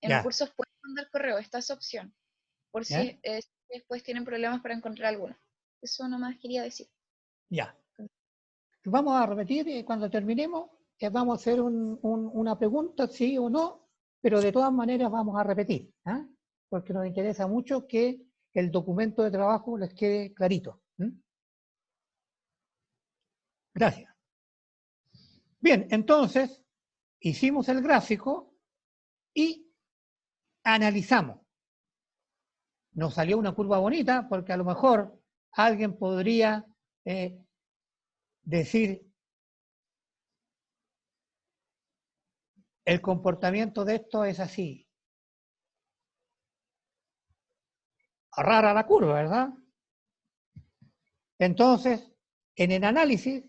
En Ya, cursos pueden mandar correo, esta es opción, por ya, si después tienen problemas para encontrar alguno. Eso nomás quería decir. ya. Vamos a repetir cuando terminemos, vamos a hacer una pregunta, sí o no, pero de todas maneras vamos a repetir, ¿ah? Porque nos interesa mucho que el documento de trabajo les quede clarito. Gracias. Bien, entonces hicimos el gráfico y analizamos. Nos salió una curva bonita porque a lo mejor alguien podría decir el comportamiento de esto es así. Rara la curva, ¿verdad? Entonces, en el análisis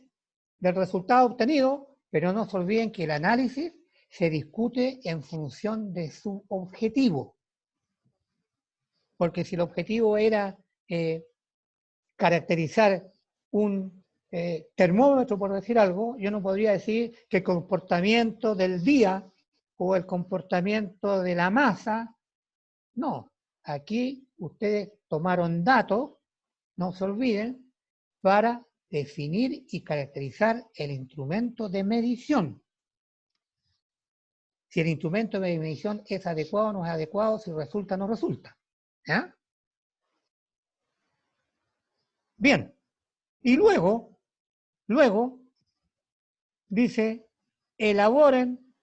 del resultado obtenido, pero no se olviden que el análisis se discute en función de su objetivo. Porque si el objetivo era caracterizar un termómetro, por decir algo, yo no podría decir que el comportamiento del día o el comportamiento de la masa, no. Aquí ustedes tomaron datos, no se olviden, para definir y caracterizar el instrumento de medición. Si el instrumento de medición es adecuado o no es adecuado, si resulta o no resulta. ¿Ya? Bien. Y luego dice, elaboren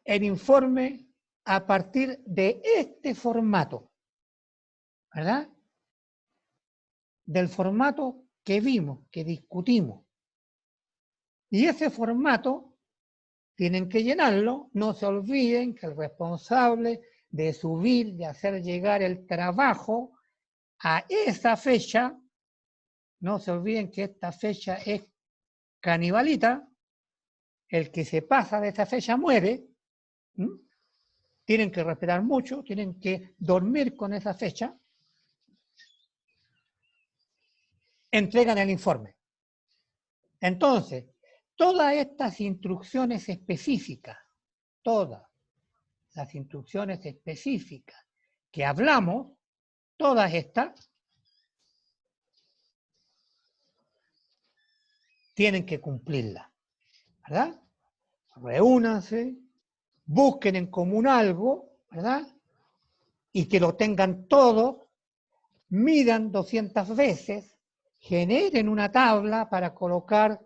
el informe a partir de este formato, ¿verdad? Del formato que vimos, que discutimos. Y ese formato tienen que llenarlo. No se olviden que el responsable de subir, de hacer llegar el trabajo a esa fecha, no se olviden que esta fecha es canibalita, el que se pasa de esa fecha muere. Tienen que respetar mucho, tienen que dormir con esa fecha, entregan el informe. Entonces, todas estas instrucciones específicas, todas las instrucciones específicas que hablamos, todas estas tienen que cumplirlas, ¿verdad? Reúnanse, busquen en común algo, ¿verdad? Y que lo tengan todos, midan 200 veces, generen una tabla para colocar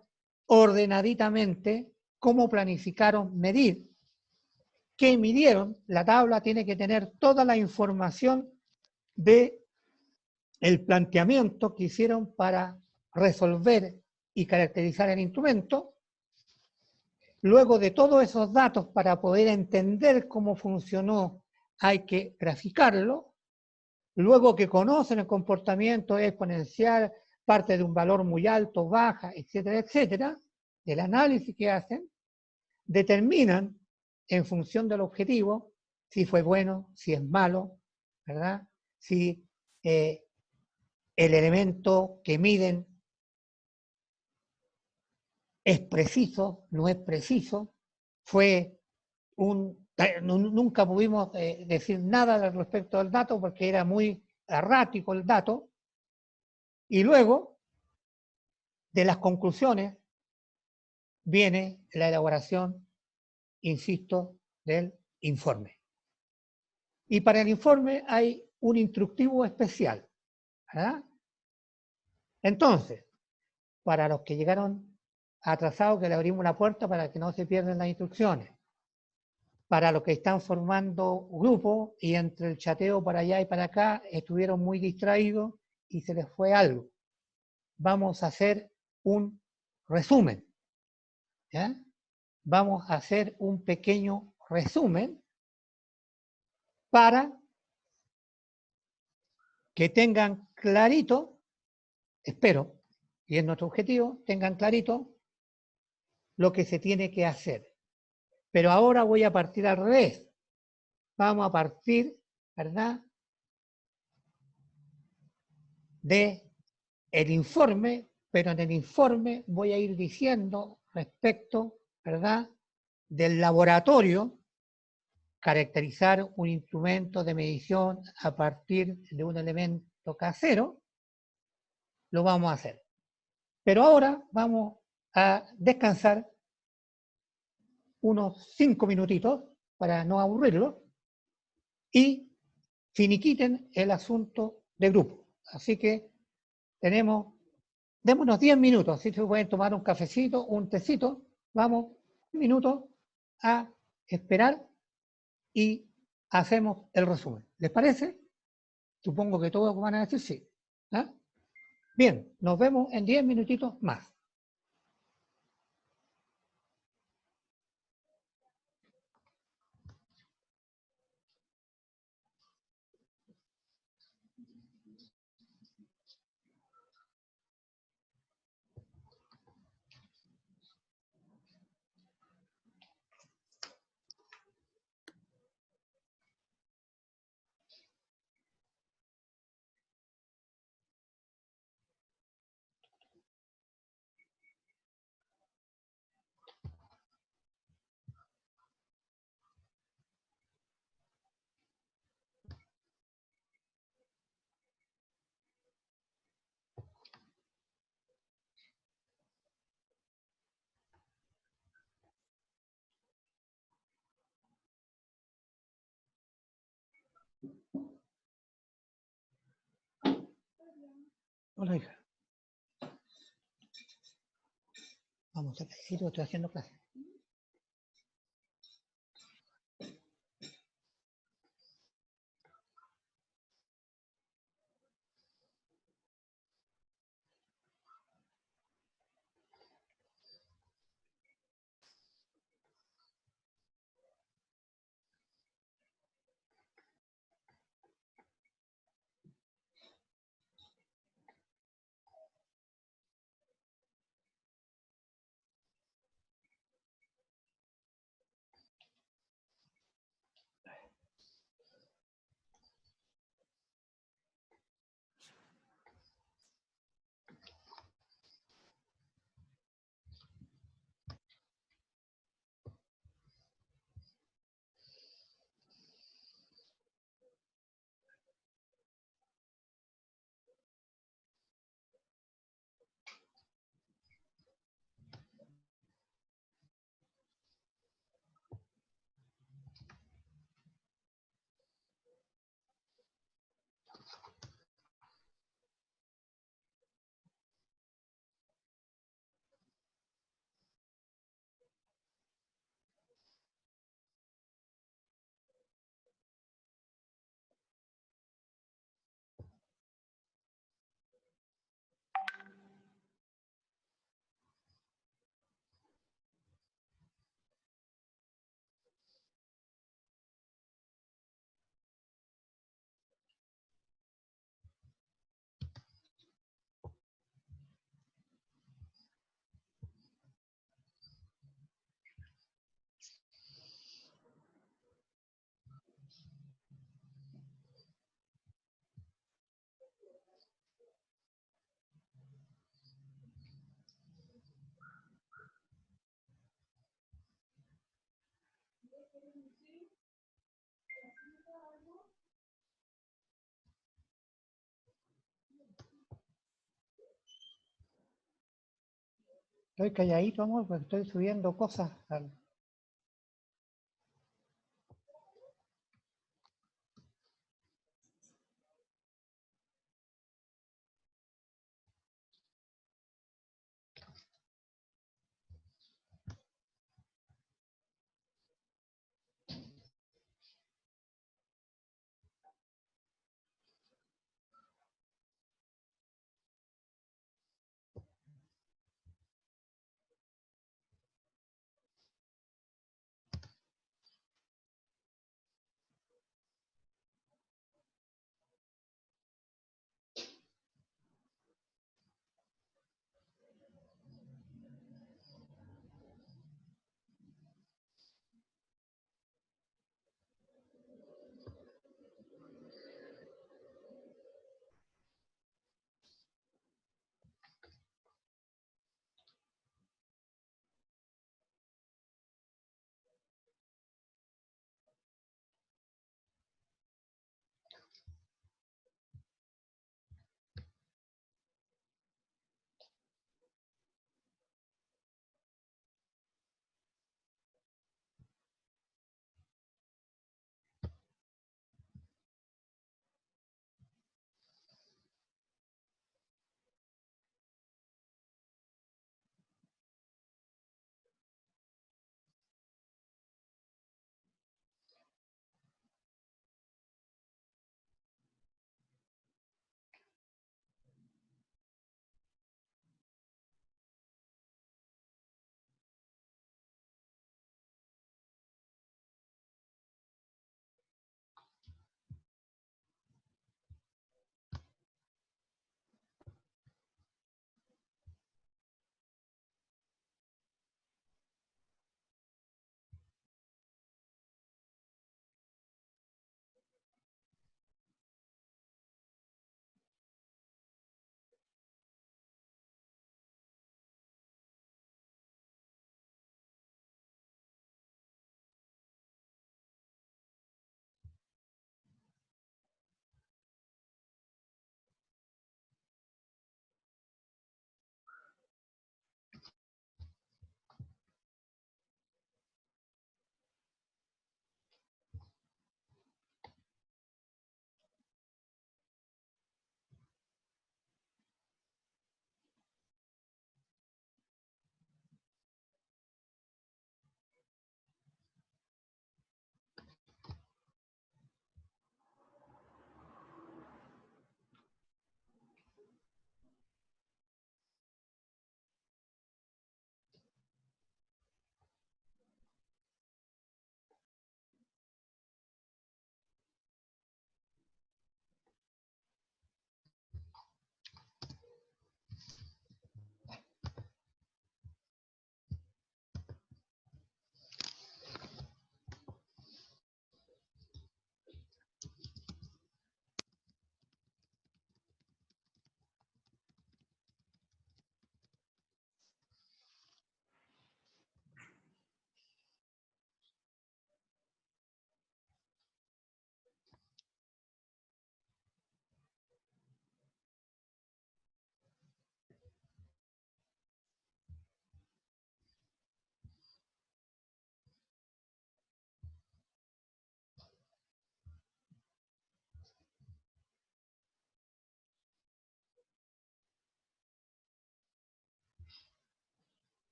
ordenaditamente cómo planificaron medir, qué midieron. La tabla tiene que tener toda la información de el planteamiento que hicieron para resolver y caracterizar el instrumento. Luego de todos esos datos, para poder entender cómo funcionó, hay que graficarlo. Luego que conocen el comportamiento exponencial, parte de un valor muy alto, baja, etcétera, etcétera, del análisis que hacen, determinan en función del objetivo si fue bueno, si es malo, ¿verdad? Si el elemento que miden es preciso, no es preciso, fue nunca pudimos decir nada respecto al dato porque era muy errático el dato. Y luego, de las conclusiones, viene la elaboración, insisto, del informe. Y para el informe hay un instructivo especial, ¿verdad? Entonces, para los que llegaron atrasados, que le abrimos la puerta para que no se pierdan las instrucciones. para los que están formando grupos y entre el chateo para allá y para acá estuvieron muy distraídos y se les fue algo. Vamos a hacer un resumen. ¿Ya? Vamos a hacer un pequeño resumen para que tengan clarito, espero, y es nuestro objetivo, tengan clarito lo que se tiene que hacer. Pero ahora voy a partir al revés. Vamos a partir, ¿verdad?, de el informe, pero en el informe voy a ir diciendo respecto, ¿verdad?, del laboratorio, caracterizar un instrumento de medición a partir de un elemento casero, lo vamos a hacer. Pero ahora vamos a descansar unos 5 minutitos para no aburrirlo y finiquiten el asunto de grupo. Así que démonos 10 minutos, así se pueden tomar un cafecito, un tecito, vamos, un minuto a esperar y hacemos el resumen. ¿Les parece? Supongo que todos van a decir sí. ¿Ah? Bien, nos vemos en 10 minutitos más. Hola, hija. Vamos a cafecito, estoy haciendo clase. Estoy calladito, amor, porque estoy subiendo cosas al...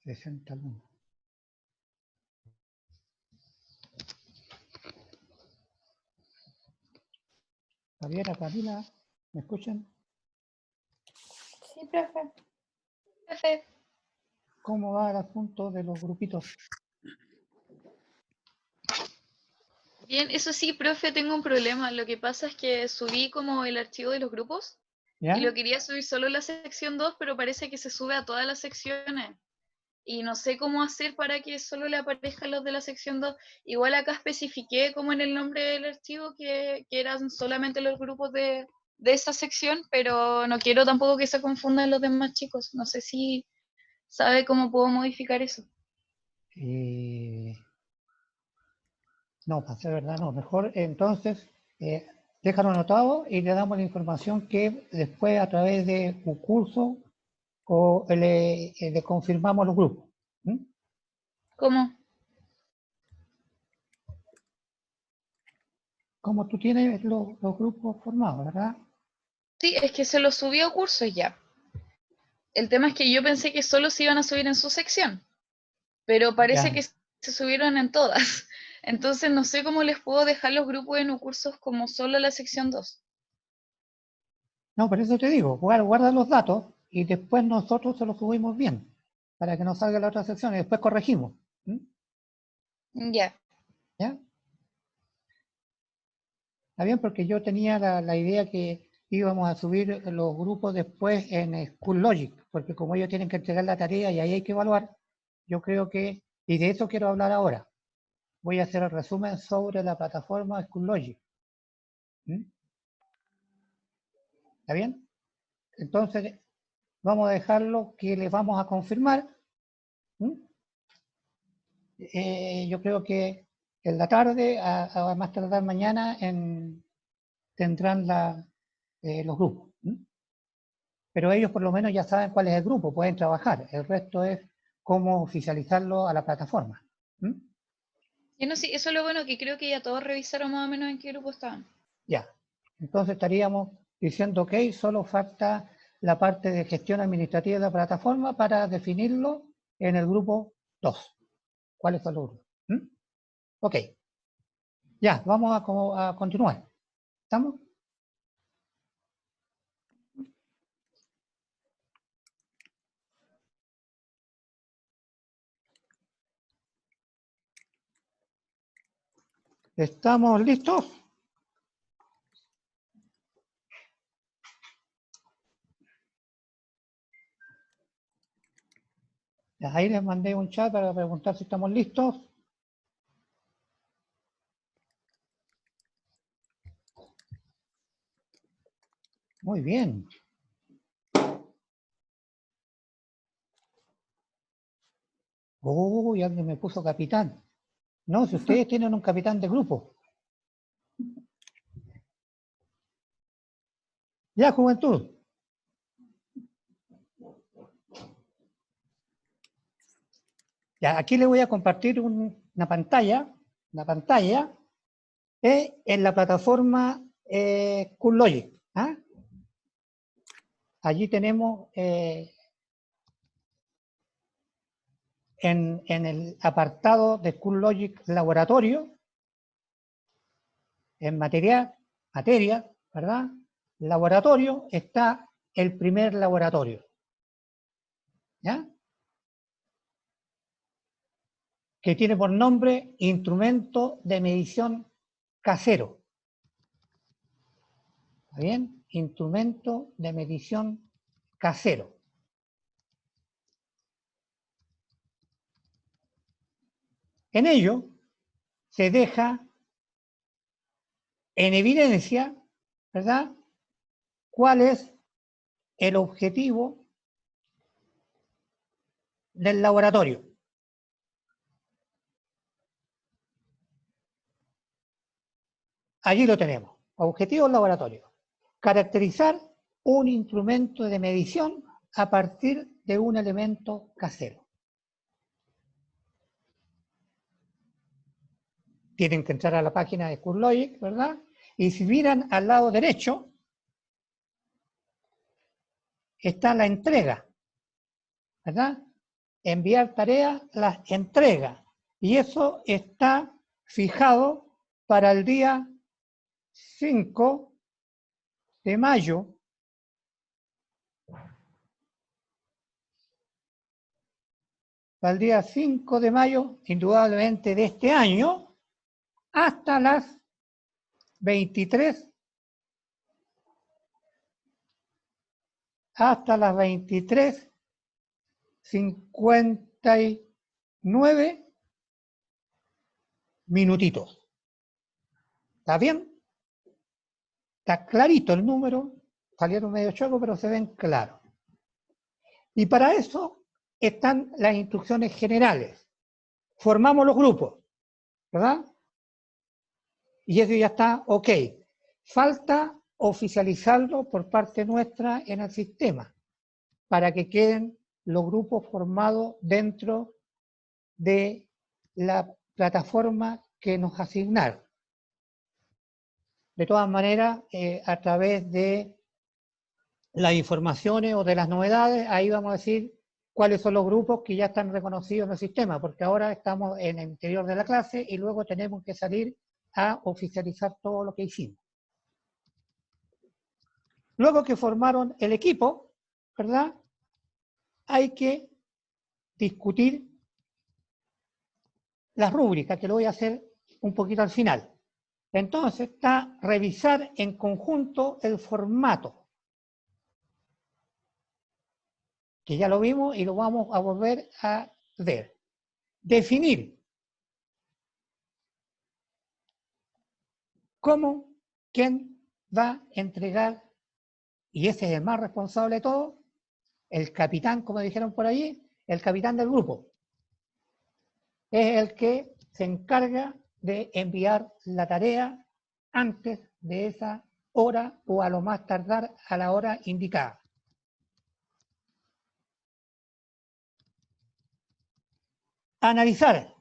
60 alumnos. Javiera, Camila, ¿me escuchan? Sí, profe. Profe. ¿Cómo va el asunto de los grupitos? Bien, eso sí, profe, tengo un problema. Lo que pasa es que subí como el archivo de los grupos ¿Ya? y lo quería subir solo a la sección 2, pero parece que se sube a todas las secciones. Y no sé cómo hacer para que solo le aparezcan los de la sección 2. Igual acá especifiqué como en el nombre del archivo que eran solamente los grupos de esa sección, pero no quiero tampoco que se confundan los demás chicos. No sé si sabe cómo puedo modificar eso. No, para ser verdad, no. Mejor entonces, déjalo anotado y le damos la información que después a través de un curso o le confirmamos los grupos. ¿Mm? ¿Cómo? Como tú tienes los grupos formados, ¿verdad? Sí, es que se los subió a cursos ya. El tema es que yo pensé que solo se iban a subir en su sección, pero parece Ya. que se subieron en todas. Entonces no sé cómo les puedo dejar los grupos en cursos como solo la sección 2. No, por eso te digo, guarda los datos y después nosotros se los subimos bien, para que nos salga la otra sección y después corregimos. ¿Mm? Ya. ¿Ya? Está bien, porque yo tenía la idea que íbamos a subir los grupos después en School Logic, porque como ellos tienen que entregar la tarea y ahí hay que evaluar, yo creo que, y de eso quiero hablar ahora, voy a hacer el resumen sobre la plataforma School Logic. ¿Mm? ¿Está bien? Entonces, vamos a dejarlo que les vamos a confirmar. ¿Mm? Yo creo que en la tarde, a más tardar mañana, tendrán los grupos. ¿Mm? Pero ellos por lo menos ya saben cuál es el grupo, pueden trabajar. El resto es cómo oficializarlo a la plataforma. ¿Mm? Y no, sí, eso es lo bueno, que creo que ya todos revisaron más o menos en qué grupo estaban. Ya. Entonces estaríamos diciendo, ok, solo falta la parte de gestión administrativa de la plataforma para definirlo en el grupo 2. ¿Cuáles son los grupos? ¿Mm? Ok. Ya, vamos a continuar. ¿Estamos? ¿Estamos listos? Ahí les mandé un chat para preguntar si estamos listos. Muy bien. Uy, alguien me puso capitán. No, si ustedes tienen un capitán de grupo. Ya, juventud. Ya, aquí le voy a compartir una pantalla en la plataforma CoolLogic. ¿Ah? Allí tenemos en el apartado de CoolLogic Laboratorio, en materia, ¿verdad? Laboratorio está el primer laboratorio. ¿Ya? Que tiene por nombre instrumento de medición casero. ¿Está bien? Instrumento de medición casero. En ello se deja en evidencia, ¿verdad?, cuál es el objetivo del laboratorio. Allí lo tenemos. Objetivo del laboratorio. Caracterizar un instrumento de medición a partir de un elemento casero. Tienen que entrar a la página de CoolLogic, ¿verdad? Y si miran al lado derecho, está la entrega, ¿verdad? enviar tareas, las entrega. Y eso está fijado para el día 5 de mayo. Para el día 5 de mayo, indudablemente de este año, hasta las 23, hasta las 23:59 minutitos. ¿Está bien? Está clarito el número, salieron medio chocos, pero se ven claros. Y para eso están las instrucciones generales. Formamos los grupos, ¿verdad? Y eso ya está ok. Falta oficializarlo por parte nuestra en el sistema, para que queden los grupos formados dentro de la plataforma que nos asignaron. De todas maneras, a través de las informaciones o de las novedades, ahí vamos a decir cuáles son los grupos que ya están reconocidos en el sistema, porque ahora estamos en el interior de la clase y luego tenemos que salir a oficializar todo lo que hicimos. Luego que formaron el equipo, ¿verdad? Hay que discutir las rúbricas, que lo voy a hacer un poquito al final. Entonces está revisar en conjunto el formato, que ya lo vimos y lo vamos a volver a ver. Definir cómo, quién va a entregar, y ese es el más responsable de todo, el capitán, como dijeron por allí, el capitán del grupo. Es el que se encarga de enviar la tarea antes de esa hora o a lo más tardar a la hora indicada. Analizar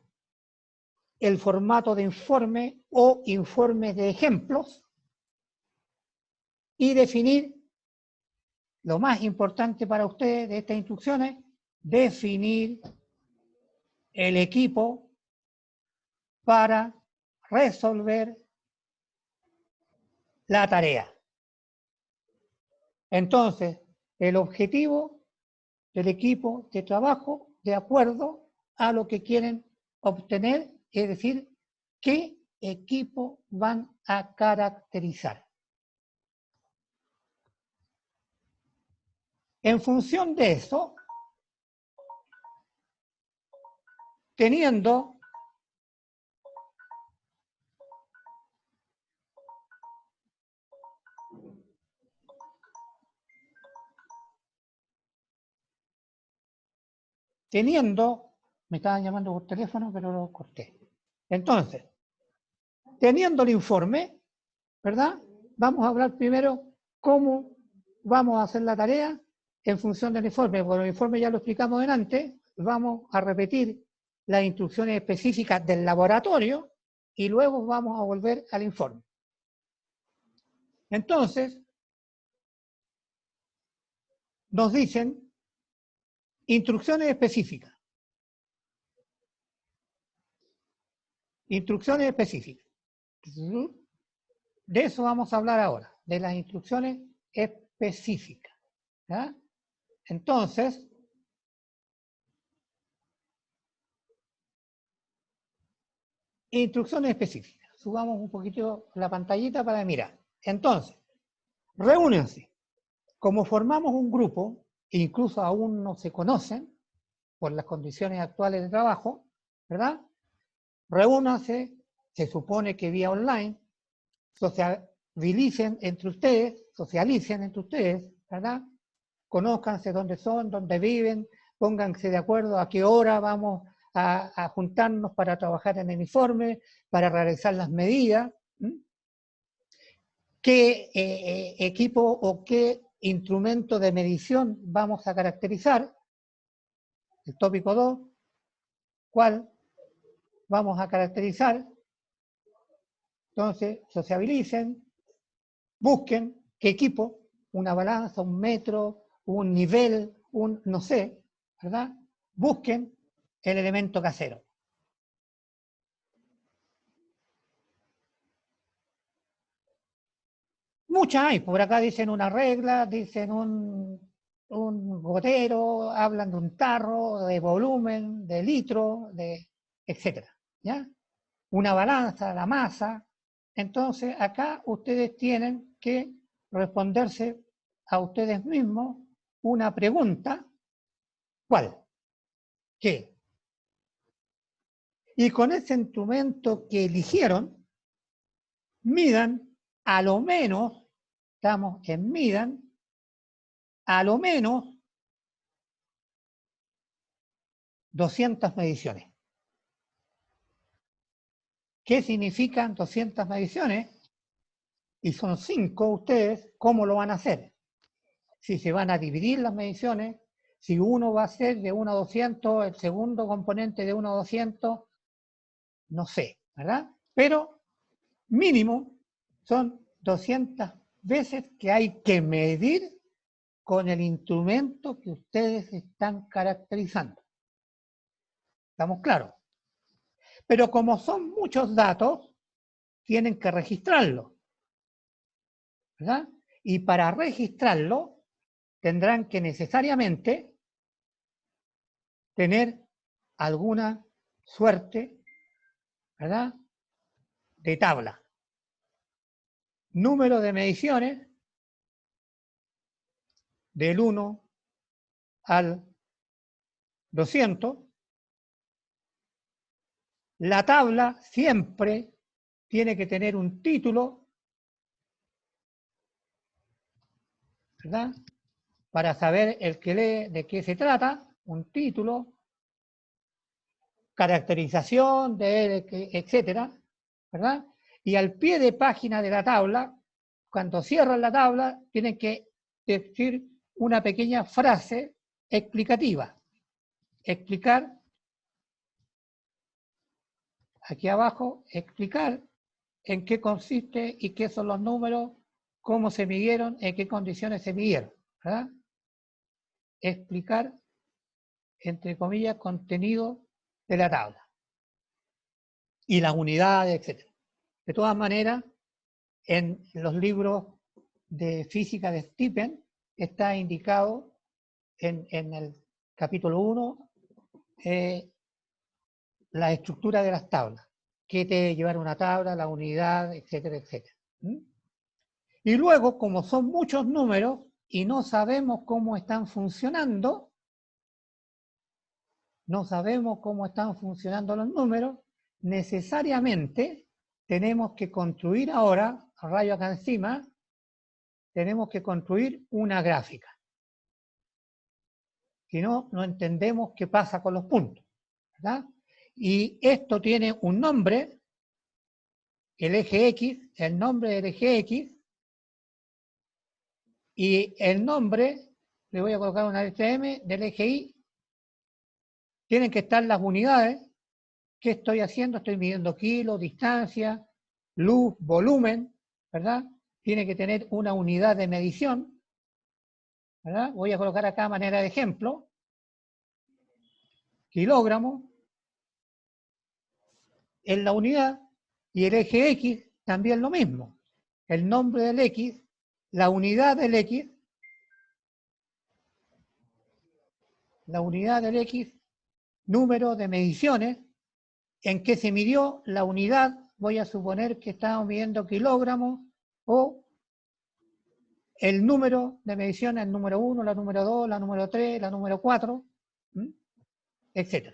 el formato de informe o informes de ejemplos y definir, lo más importante para ustedes de estas instrucciones, definir el equipo para resolver la tarea. Entonces, el objetivo del equipo de trabajo, de acuerdo a lo que quieren obtener, es decir, qué equipo van a caracterizar. En función de eso, teniendo me estaban llamando por teléfono, pero lo corté. Entonces, teniendo el informe, ¿verdad? Vamos a hablar primero cómo vamos a hacer la tarea en función del informe. Porque el informe ya lo explicamos antes, vamos a repetir las instrucciones específicas del laboratorio y luego vamos a volver al informe. Entonces, nos dicen instrucciones específicas. Instrucciones específicas. De eso vamos a hablar ahora, de las instrucciones específicas. ¿Ya? Entonces, instrucciones específicas. Subamos un poquito la pantallita para mirar. Entonces, reúnense. Como formamos un grupo, incluso aún no se conocen por las condiciones actuales de trabajo, ¿verdad? Reúnanse, se supone que vía online, socialicen entre ustedes, ¿verdad? Conózcanse dónde son, dónde viven, pónganse de acuerdo a qué hora vamos a juntarnos para trabajar en el informe, para realizar las medidas, qué equipo o qué instrumento de medición vamos a caracterizar, el tópico 2, cuál vamos a caracterizar. Entonces, sociabilicen, busquen qué equipo, una balanza, un metro, un nivel, un no sé, ¿verdad? busquen el elemento casero. Muchas hay, por acá dicen una regla, dicen un gotero, hablan de un tarro, de volumen, de litro, etcétera, ¿ya? Una balanza, la masa. Entonces, acá ustedes tienen que responderse a ustedes mismos una pregunta. ¿Cuál? ¿Qué? Y con ese instrumento que eligieron, midan a lo menos, estamos en midan, a lo menos 200 mediciones. ¿Qué significan 200 mediciones? Y son 5 ustedes, ¿cómo lo van a hacer? Si se van a dividir las mediciones, si uno va a ser de 1 a 200, el segundo componente de 1 a 200, no sé, ¿verdad? Pero mínimo son 200 veces que hay que medir con el instrumento que ustedes están caracterizando. ¿Estamos claros? Pero como son muchos datos, tienen que registrarlo, ¿verdad? Y para registrarlo, tendrán que necesariamente tener alguna suerte, ¿verdad?, de tabla. Número de mediciones del 1 al 200. La tabla siempre tiene que tener un título, ¿verdad?, para saber el que lee de qué se trata, un título, caracterización de él, etcétera, ¿verdad? Y al pie de página de la tabla, cuando cierran la tabla, tienen que decir una pequeña frase explicativa. Explicar, aquí abajo, explicar en qué consiste y qué son los números, cómo se midieron, en qué condiciones se midieron, ¿verdad? Explicar, entre comillas, contenido de la tabla y las unidades, etc. De todas maneras, en los libros de física de Stephen está indicado en el capítulo 1 la estructura de las tablas, qué debe llevar una tabla, la unidad, etcétera, etcétera. Y luego, como son muchos números y no sabemos cómo están funcionando, los números, necesariamente tenemos que construir ahora, rayo acá encima, tenemos que construir una gráfica. Si no, no entendemos qué pasa con los puntos, ¿verdad? Y esto tiene un nombre, el eje X, el nombre del eje X, y el nombre, le voy a colocar una letra M, del eje Y. Tienen que estar las unidades. ¿Qué estoy haciendo? Estoy midiendo kilos, distancia, luz, volumen, ¿verdad? Tiene que tener una unidad de medición, ¿verdad? Voy a colocar acá manera de ejemplo. Kilogramo es la unidad, y el eje X también lo mismo. El nombre del X, la unidad del X, número de mediciones, en que se midió la unidad, voy a suponer que estamos midiendo kilogramos, o el número de mediciones, el número 1, la número 2, la número 3, la número 4, etc.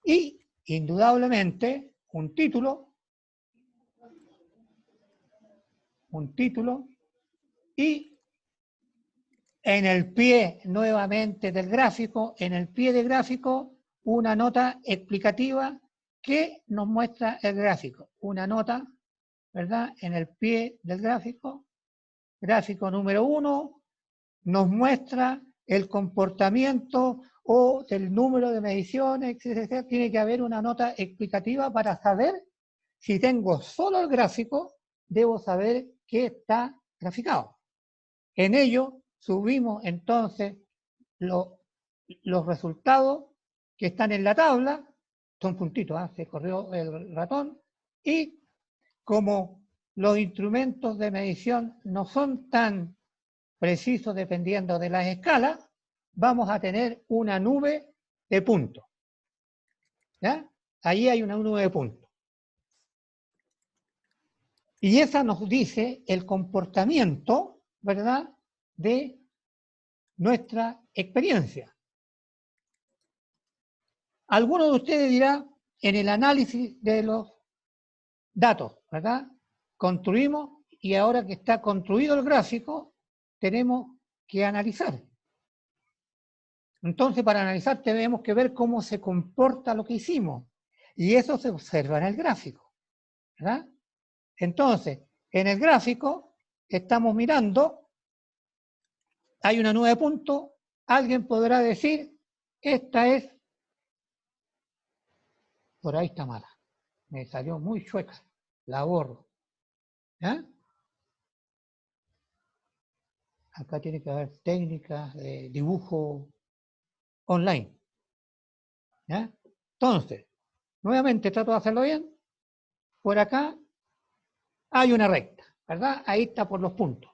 Y, indudablemente, un título, y en el pie nuevamente del gráfico, en el pie del gráfico, una nota explicativa que nos muestra el gráfico. Una nota, ¿verdad?, en el pie del gráfico. Gráfico número 1 nos muestra el comportamiento o del número de mediciones, etc. Tiene que haber una nota explicativa para saber, si tengo solo el gráfico, debo saber qué está graficado. En ello subimos entonces los resultados que están en la tabla, son puntitos, se corrió el ratón, y como los instrumentos de medición no son tan precisos dependiendo de las escalas, vamos a tener una nube de puntos. ¿Ya? Ahí hay una nube de puntos. Y esa nos dice el comportamiento, ¿verdad?, de nuestra experiencia. Alguno de ustedes dirá, en el análisis de los datos, ¿verdad?, construimos y ahora que está construido el gráfico, tenemos que analizar. Entonces, para analizar tenemos que ver cómo se comporta lo que hicimos. Y eso se observa en el gráfico, ¿verdad? Entonces, en el gráfico estamos mirando, hay una nube de puntos, alguien podrá decir, esta es, por ahí está mala, me salió muy chueca, la borro. ¿Ya? Acá tiene que haber técnicas de dibujo online. ¿Ya? Entonces, nuevamente trato de hacerlo bien. Por acá hay una recta, ¿verdad? Ahí está por los puntos.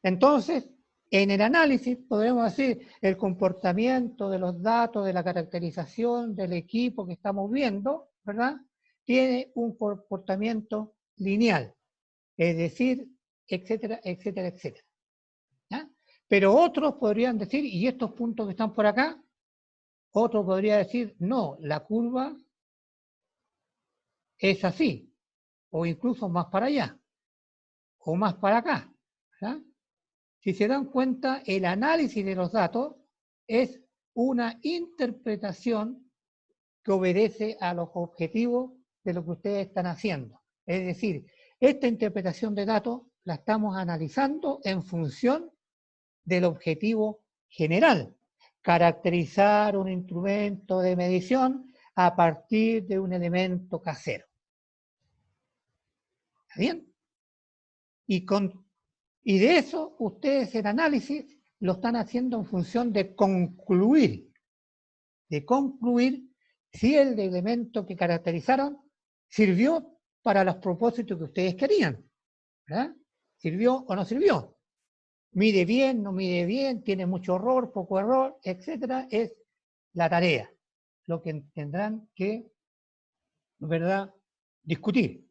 Entonces, en el análisis podemos decir el comportamiento de los datos, de la caracterización del equipo que estamos viendo, ¿verdad? Tiene un comportamiento lineal, es decir, etcétera, etcétera, etcétera. ¿Ya? Pero otros podrían decir, y estos puntos que están por acá, otro podría decir, no, la curva es así, o incluso más para allá, o más para acá. ¿Verdad? Si se dan cuenta, el análisis de los datos es una interpretación que obedece a los objetivos de lo que ustedes están haciendo. Es decir, esta interpretación de datos la estamos analizando en función del objetivo general, caracterizar un instrumento de medición a partir de un elemento casero. ¿Está bien? Y de eso ustedes el análisis lo están haciendo en función de concluir si el elemento que caracterizaron sirvió para los propósitos que ustedes querían. ¿Verdad? ¿Sirvió o no sirvió? Mide bien, no mide bien, tiene mucho error, poco error, etcétera, es la tarea, lo que tendrán que, ¿verdad?, discutir.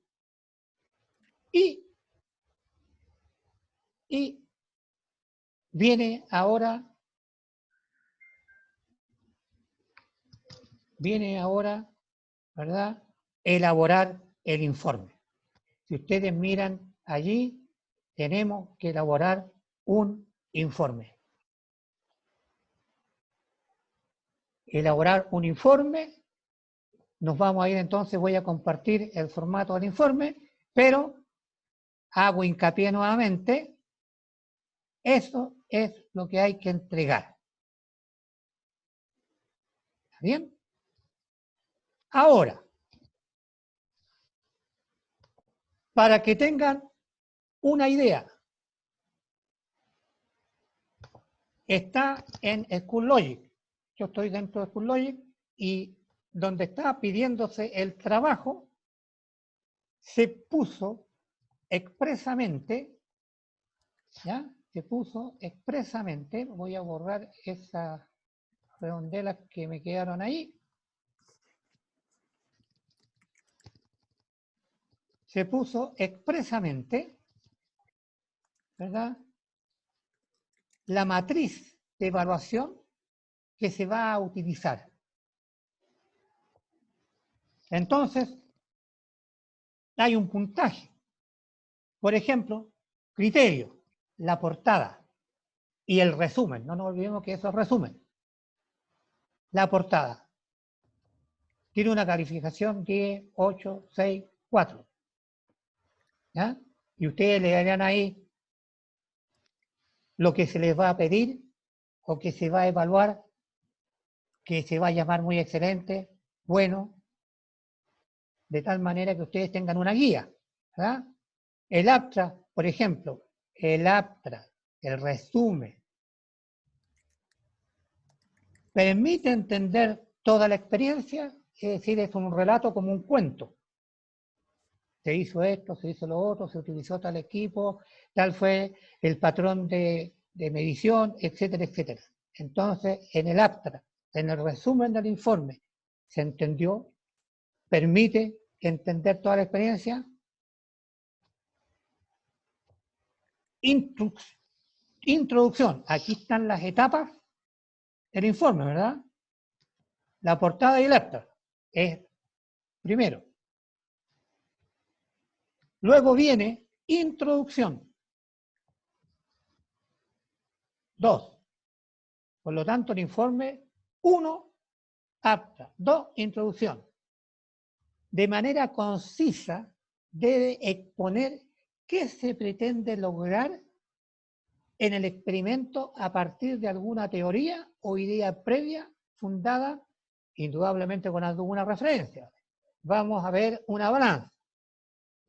Y viene ahora, ¿verdad?, elaborar el informe. Si ustedes miran allí, tenemos que elaborar un informe. Elaborar un informe, nos vamos a ir entonces, voy a compartir el formato del informe, pero hago hincapié nuevamente, eso es lo que hay que entregar. ¿Está bien? Ahora, para que tengan una idea, está en SchoolLogic. Yo estoy dentro de SchoolLogic y donde está pidiéndose el trabajo, se puso expresamente, ¿ya? Se puso expresamente, voy a borrar esas redondelas que me quedaron ahí. Se puso expresamente, ¿verdad?, la matriz de evaluación que se va a utilizar. Entonces, hay un puntaje. Por ejemplo, criterio, la portada y el resumen. No nos olvidemos que eso es resumen. La portada tiene una calificación 10, 8, 6, 4. ¿Ya? Y ustedes le darán ahí lo que se les va a pedir o que se va a evaluar, que se va a llamar muy excelente, bueno, de tal manera que ustedes tengan una guía. ¿Verdad? El abstract, por ejemplo, el abstract, el resumen, permite entender toda la experiencia, es decir, es un relato como un cuento. Se hizo esto, se hizo lo otro, se utilizó tal equipo, tal fue el patrón de medición, etcétera, etcétera. Entonces, en el abstract, en el resumen del informe, se entendió, permite entender toda la experiencia. Introducción, aquí están las etapas del informe, ¿verdad? La portada y el abstract es primero. Luego viene introducción. 2. Por lo tanto, el informe 1, abstract. 2, introducción. De manera concisa debe exponer qué se pretende lograr en el experimento a partir de alguna teoría o idea previa fundada indudablemente con alguna referencia. Vamos a ver una balanza.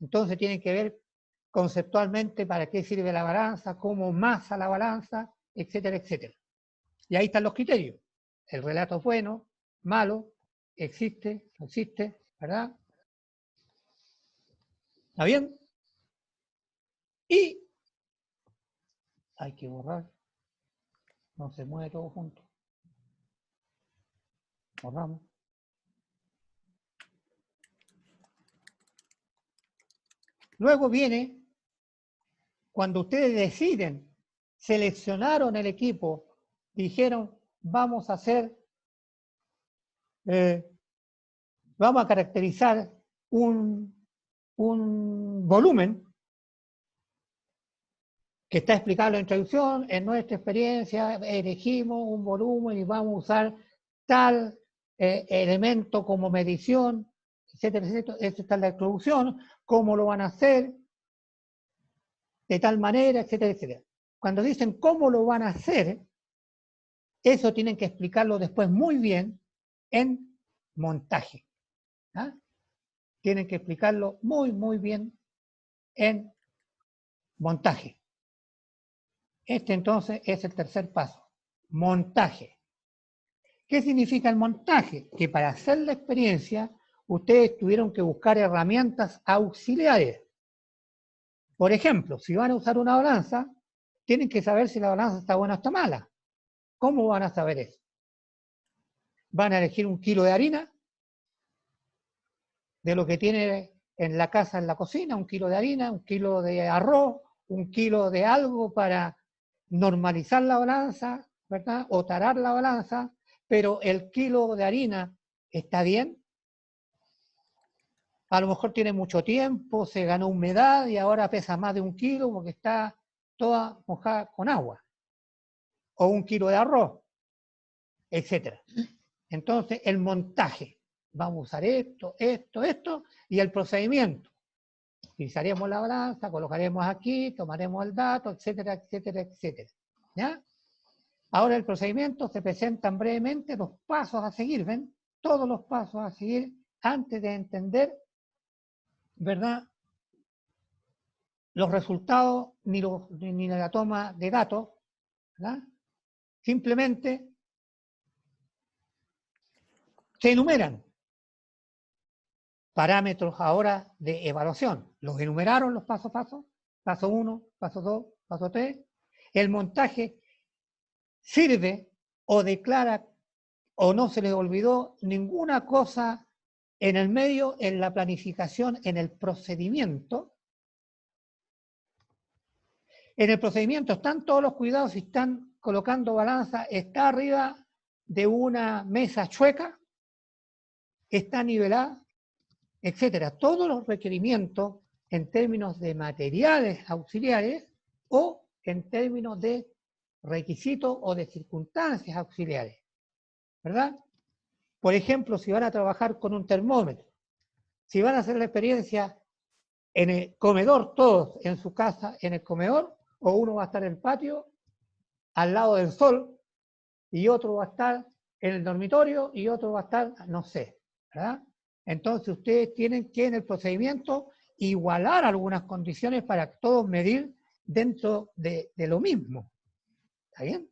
Entonces tienen que ver conceptualmente para qué sirve la balanza, cómo masa la balanza, etcétera, etcétera. Y ahí están los criterios. El relato es bueno, malo, existe, no existe, ¿verdad? ¿Está bien? Y hay que borrar. No se mueve todo junto. Borramos. Luego viene, cuando ustedes deciden, seleccionaron el equipo, dijeron, vamos a hacer, vamos a caracterizar un volumen que está explicado en la introducción. En nuestra experiencia elegimos un volumen y vamos a usar tal elemento como medición, etcétera, etcétera. Esta está en la introducción, cómo lo van a hacer, de tal manera, etcétera, etcétera. Cuando dicen cómo lo van a hacer, eso tienen que explicarlo después muy bien en montaje. ¿Ah? Tienen que explicarlo muy, muy bien en montaje. Este entonces es el tercer paso, montaje. ¿Qué significa el montaje? Que para hacer la experiencia ustedes tuvieron que buscar herramientas auxiliares. Por ejemplo, si van a usar una balanza, tienen que saber si la balanza está buena o está mala. ¿Cómo van a saber eso? Van a elegir un kilo de harina, de lo que tiene en la casa, en la cocina, un kilo de harina, un kilo de arroz, un kilo de algo para normalizar la balanza, ¿verdad? O tarar la balanza, pero el kilo de harina está bien. A lo mejor tiene mucho tiempo, se ganó humedad y ahora pesa más de 1 kilo porque está toda mojada con agua. O 1 kilo de arroz, etc. Entonces, el montaje. Vamos a usar esto, esto, esto, y el procedimiento. Utilizaremos la balanza, colocaremos aquí, tomaremos el dato, etcétera, etcétera, etcétera. ¿Ya? Ahora el procedimiento se presentan brevemente los pasos a seguir, ¿ven? Todos los pasos a seguir antes de entender, ¿verdad?, los resultados ni la toma de datos, ¿verdad? Simplemente se enumeran parámetros ahora de evaluación. Los enumeraron los pasos a paso, paso 1, paso 2, paso 3. El montaje sirve o declara o no se les olvidó ninguna cosa en el medio, en la planificación, en el procedimiento. En el procedimiento están todos los cuidados, si están colocando balanza, está arriba de una mesa chueca, está nivelada, etcétera. Todos los requerimientos en términos de materiales auxiliares o en términos de requisitos o de circunstancias auxiliares, ¿verdad? Por ejemplo, si van a trabajar con un termómetro, si van a hacer la experiencia en el comedor, todos en su casa, en el comedor, o uno va a estar en el patio, al lado del sol, y otro va a estar en el dormitorio, y otro va a estar, no sé, ¿verdad? Entonces ustedes tienen que en el procedimiento igualar algunas condiciones para todos medir dentro de lo mismo. ¿Está bien?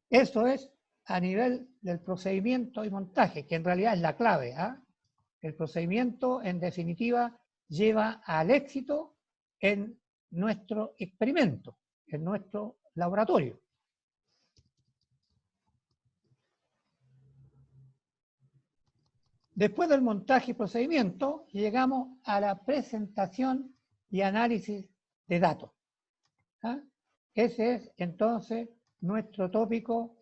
Eso es a nivel del procedimiento y montaje, que en realidad es la clave. El procedimiento, en definitiva, lleva al éxito en nuestro experimento, en nuestro laboratorio. Después del montaje y procedimiento, llegamos a la presentación y análisis de datos. Ese es entonces nuestro tópico.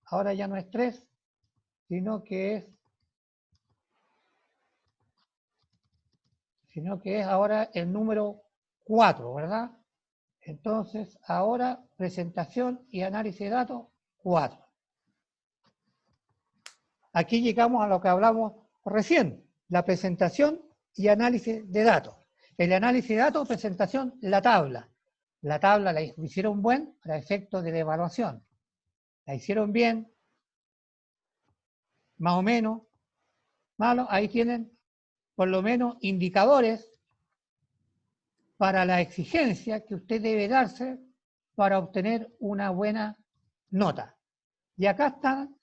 Ahora ya no es 3, sino que es ahora el número 4, ¿verdad? Entonces, ahora presentación y análisis de datos 4. Aquí llegamos a lo que hablamos recién, la presentación y análisis de datos. El análisis de datos, presentación, la tabla. La tabla la hicieron bien para efectos de la evaluación. La hicieron bien, más o menos, malo. Ahí tienen por lo menos indicadores para la exigencia que usted debe darse para obtener una buena nota. Y acá están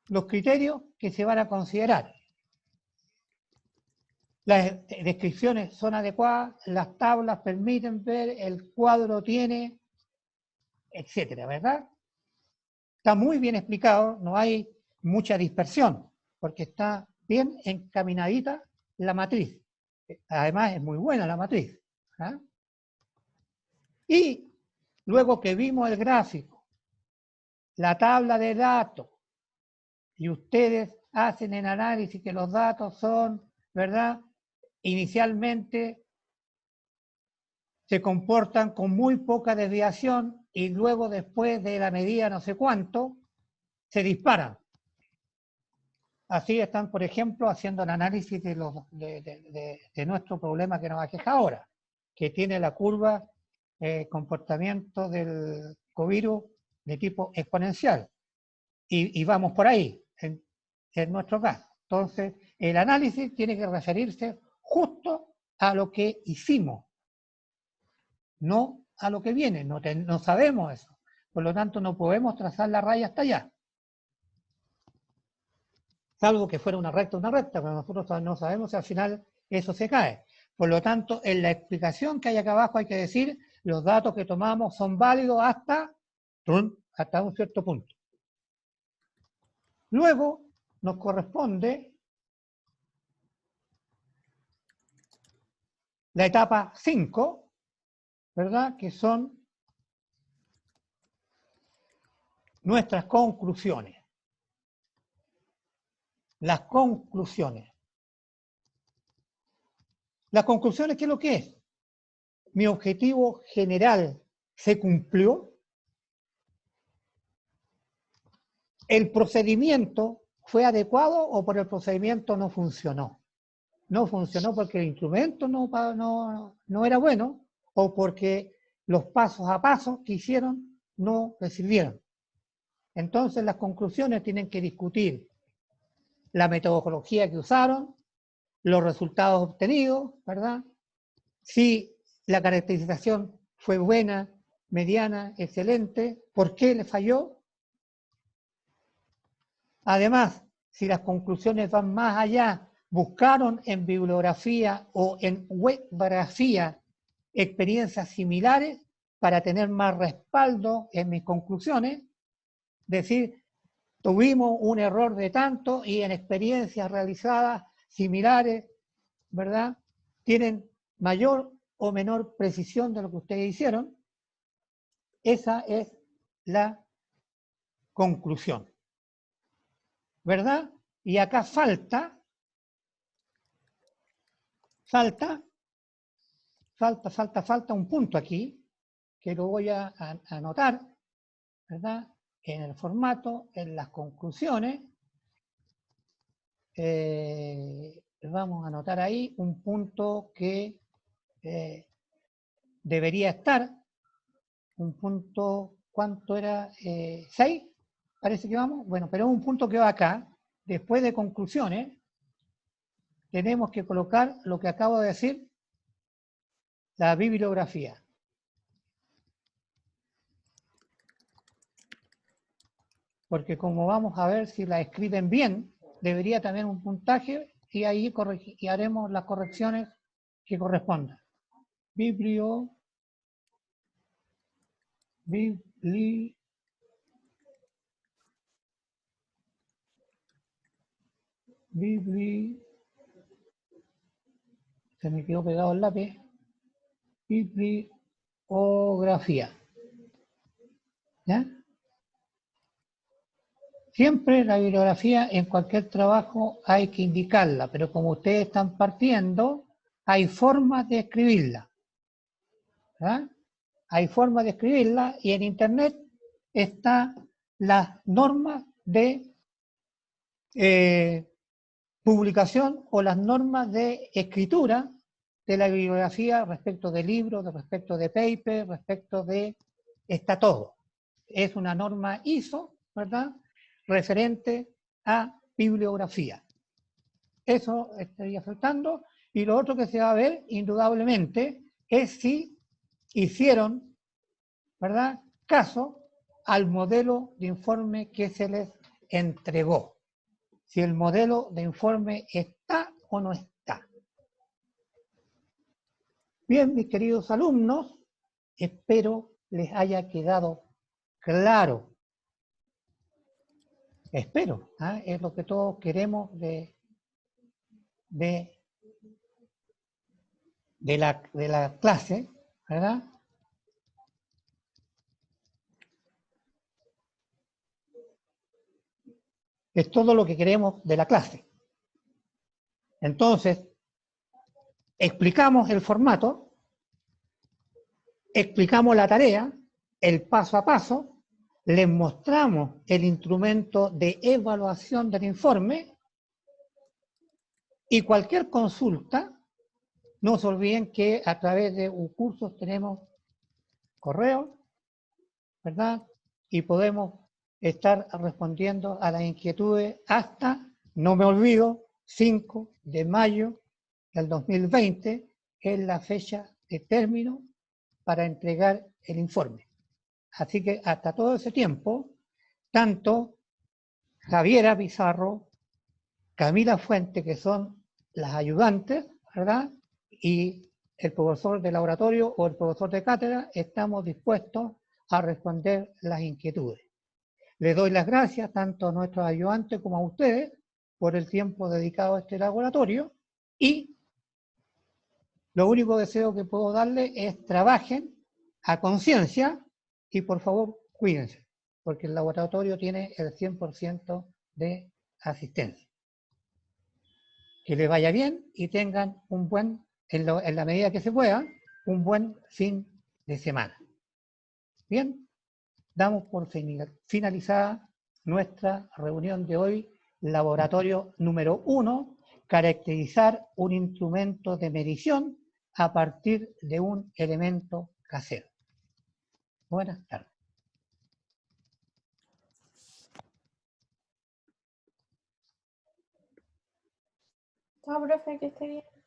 los criterios que se van a considerar. Las descripciones son adecuadas, las tablas permiten ver, el cuadro tiene, etcétera, ¿verdad? Está muy bien explicado, no hay mucha dispersión, porque está bien encaminadita la matriz. Además, es muy buena la matriz. Y luego que vimos el gráfico, la tabla de datos, y ustedes hacen el análisis que los datos son, ¿verdad? Inicialmente se comportan con muy poca desviación y luego después de la medida no sé cuánto, se disparan. Así están, por ejemplo, haciendo el análisis de nuestro problema que nos aqueja ahora, que tiene la curva comportamiento del covirus de tipo exponencial. Y vamos por ahí, en nuestro caso. Entonces, el análisis tiene que referirse justo a lo que hicimos, no a lo que viene. No sabemos eso. Por lo tanto, no podemos trazar la raya hasta allá. Salvo que fuera una recta, pero nosotros no sabemos si al final eso se cae. Por lo tanto, en la explicación que hay acá abajo hay que decir los datos que tomamos son válidos hasta un cierto punto. Luego nos corresponde la etapa 5, ¿verdad? Que son nuestras conclusiones. Las conclusiones. Las conclusiones, ¿qué es lo que es? Mi objetivo general se cumplió. ¿El procedimiento fue adecuado o por el procedimiento no funcionó? No funcionó porque el instrumento no era bueno o porque los pasos a paso que hicieron no le sirvieron. Entonces las conclusiones tienen que discutir la metodología que usaron, los resultados obtenidos, ¿verdad? Si la caracterización fue buena, mediana, excelente, ¿por qué le falló? Además, si las conclusiones van más allá, buscaron en bibliografía o en webgrafía experiencias similares para tener más respaldo en mis conclusiones, decir, tuvimos un error de tanto y en experiencias realizadas similares, ¿verdad? Tienen mayor o menor precisión de lo que ustedes hicieron. Esa es la conclusión, ¿verdad? Y acá falta un punto aquí, que lo voy a anotar, ¿verdad? En el formato, en las conclusiones, vamos a anotar ahí un punto que debería estar, un punto, ¿cuánto era? 6, parece que vamos, bueno, pero un punto que va acá, después de conclusiones, tenemos que colocar lo que acabo de decir, la bibliografía. porque como vamos a ver si la escriben bien, debería también un puntaje y ahí y haremos las correcciones que correspondan. Bibliografía. Se me quedó pegado el lápiz. Bibliografía. ¿Ya? Siempre la bibliografía en cualquier trabajo hay que indicarla, pero como ustedes están partiendo, hay formas de escribirla. ¿Verdad? Hay formas de escribirla y en internet están las normas de publicación o las normas de escritura de la bibliografía respecto de libros, respecto de paper, respecto de... está todo. Es una norma ISO, ¿verdad? Referente a bibliografía. Eso estaría faltando. Y lo otro que se va a ver, indudablemente, es si hicieron, ¿verdad?, caso al modelo de informe que se les entregó. Si el modelo de informe está o no está. Bien, mis queridos alumnos, espero les haya quedado claro. Espero, ¿eh? Es lo que todos queremos de la clase, ¿verdad? Es todo lo que queremos de la clase. Entonces, explicamos el formato, explicamos la tarea, el paso a paso, les mostramos el instrumento de evaluación del informe y cualquier consulta, no se olviden que a través de cursos tenemos correo, ¿verdad? Y podemos estar respondiendo a las inquietudes hasta, no me olvido, 5 de mayo del 2020 es la fecha de término para entregar el informe. Así que hasta todo ese tiempo, tanto Javiera Pizarro, Camila Fuente, que son las ayudantes, ¿verdad?, y el profesor de laboratorio o el profesor de cátedra, estamos dispuestos a responder las inquietudes. Les doy las gracias tanto a nuestros ayudantes como a ustedes por el tiempo dedicado a este laboratorio y lo único deseo que puedo darles es trabajen a conciencia y por favor cuídense, porque el laboratorio tiene el 100% de asistencia. Que les vaya bien y tengan un buen, en la medida que se pueda, un buen fin de semana. Bien, damos por finalizada nuestra reunión de hoy, laboratorio número 1, caracterizar un instrumento de medición a partir de un elemento casero. Buenas tardes. Chao, profe, que esté bien.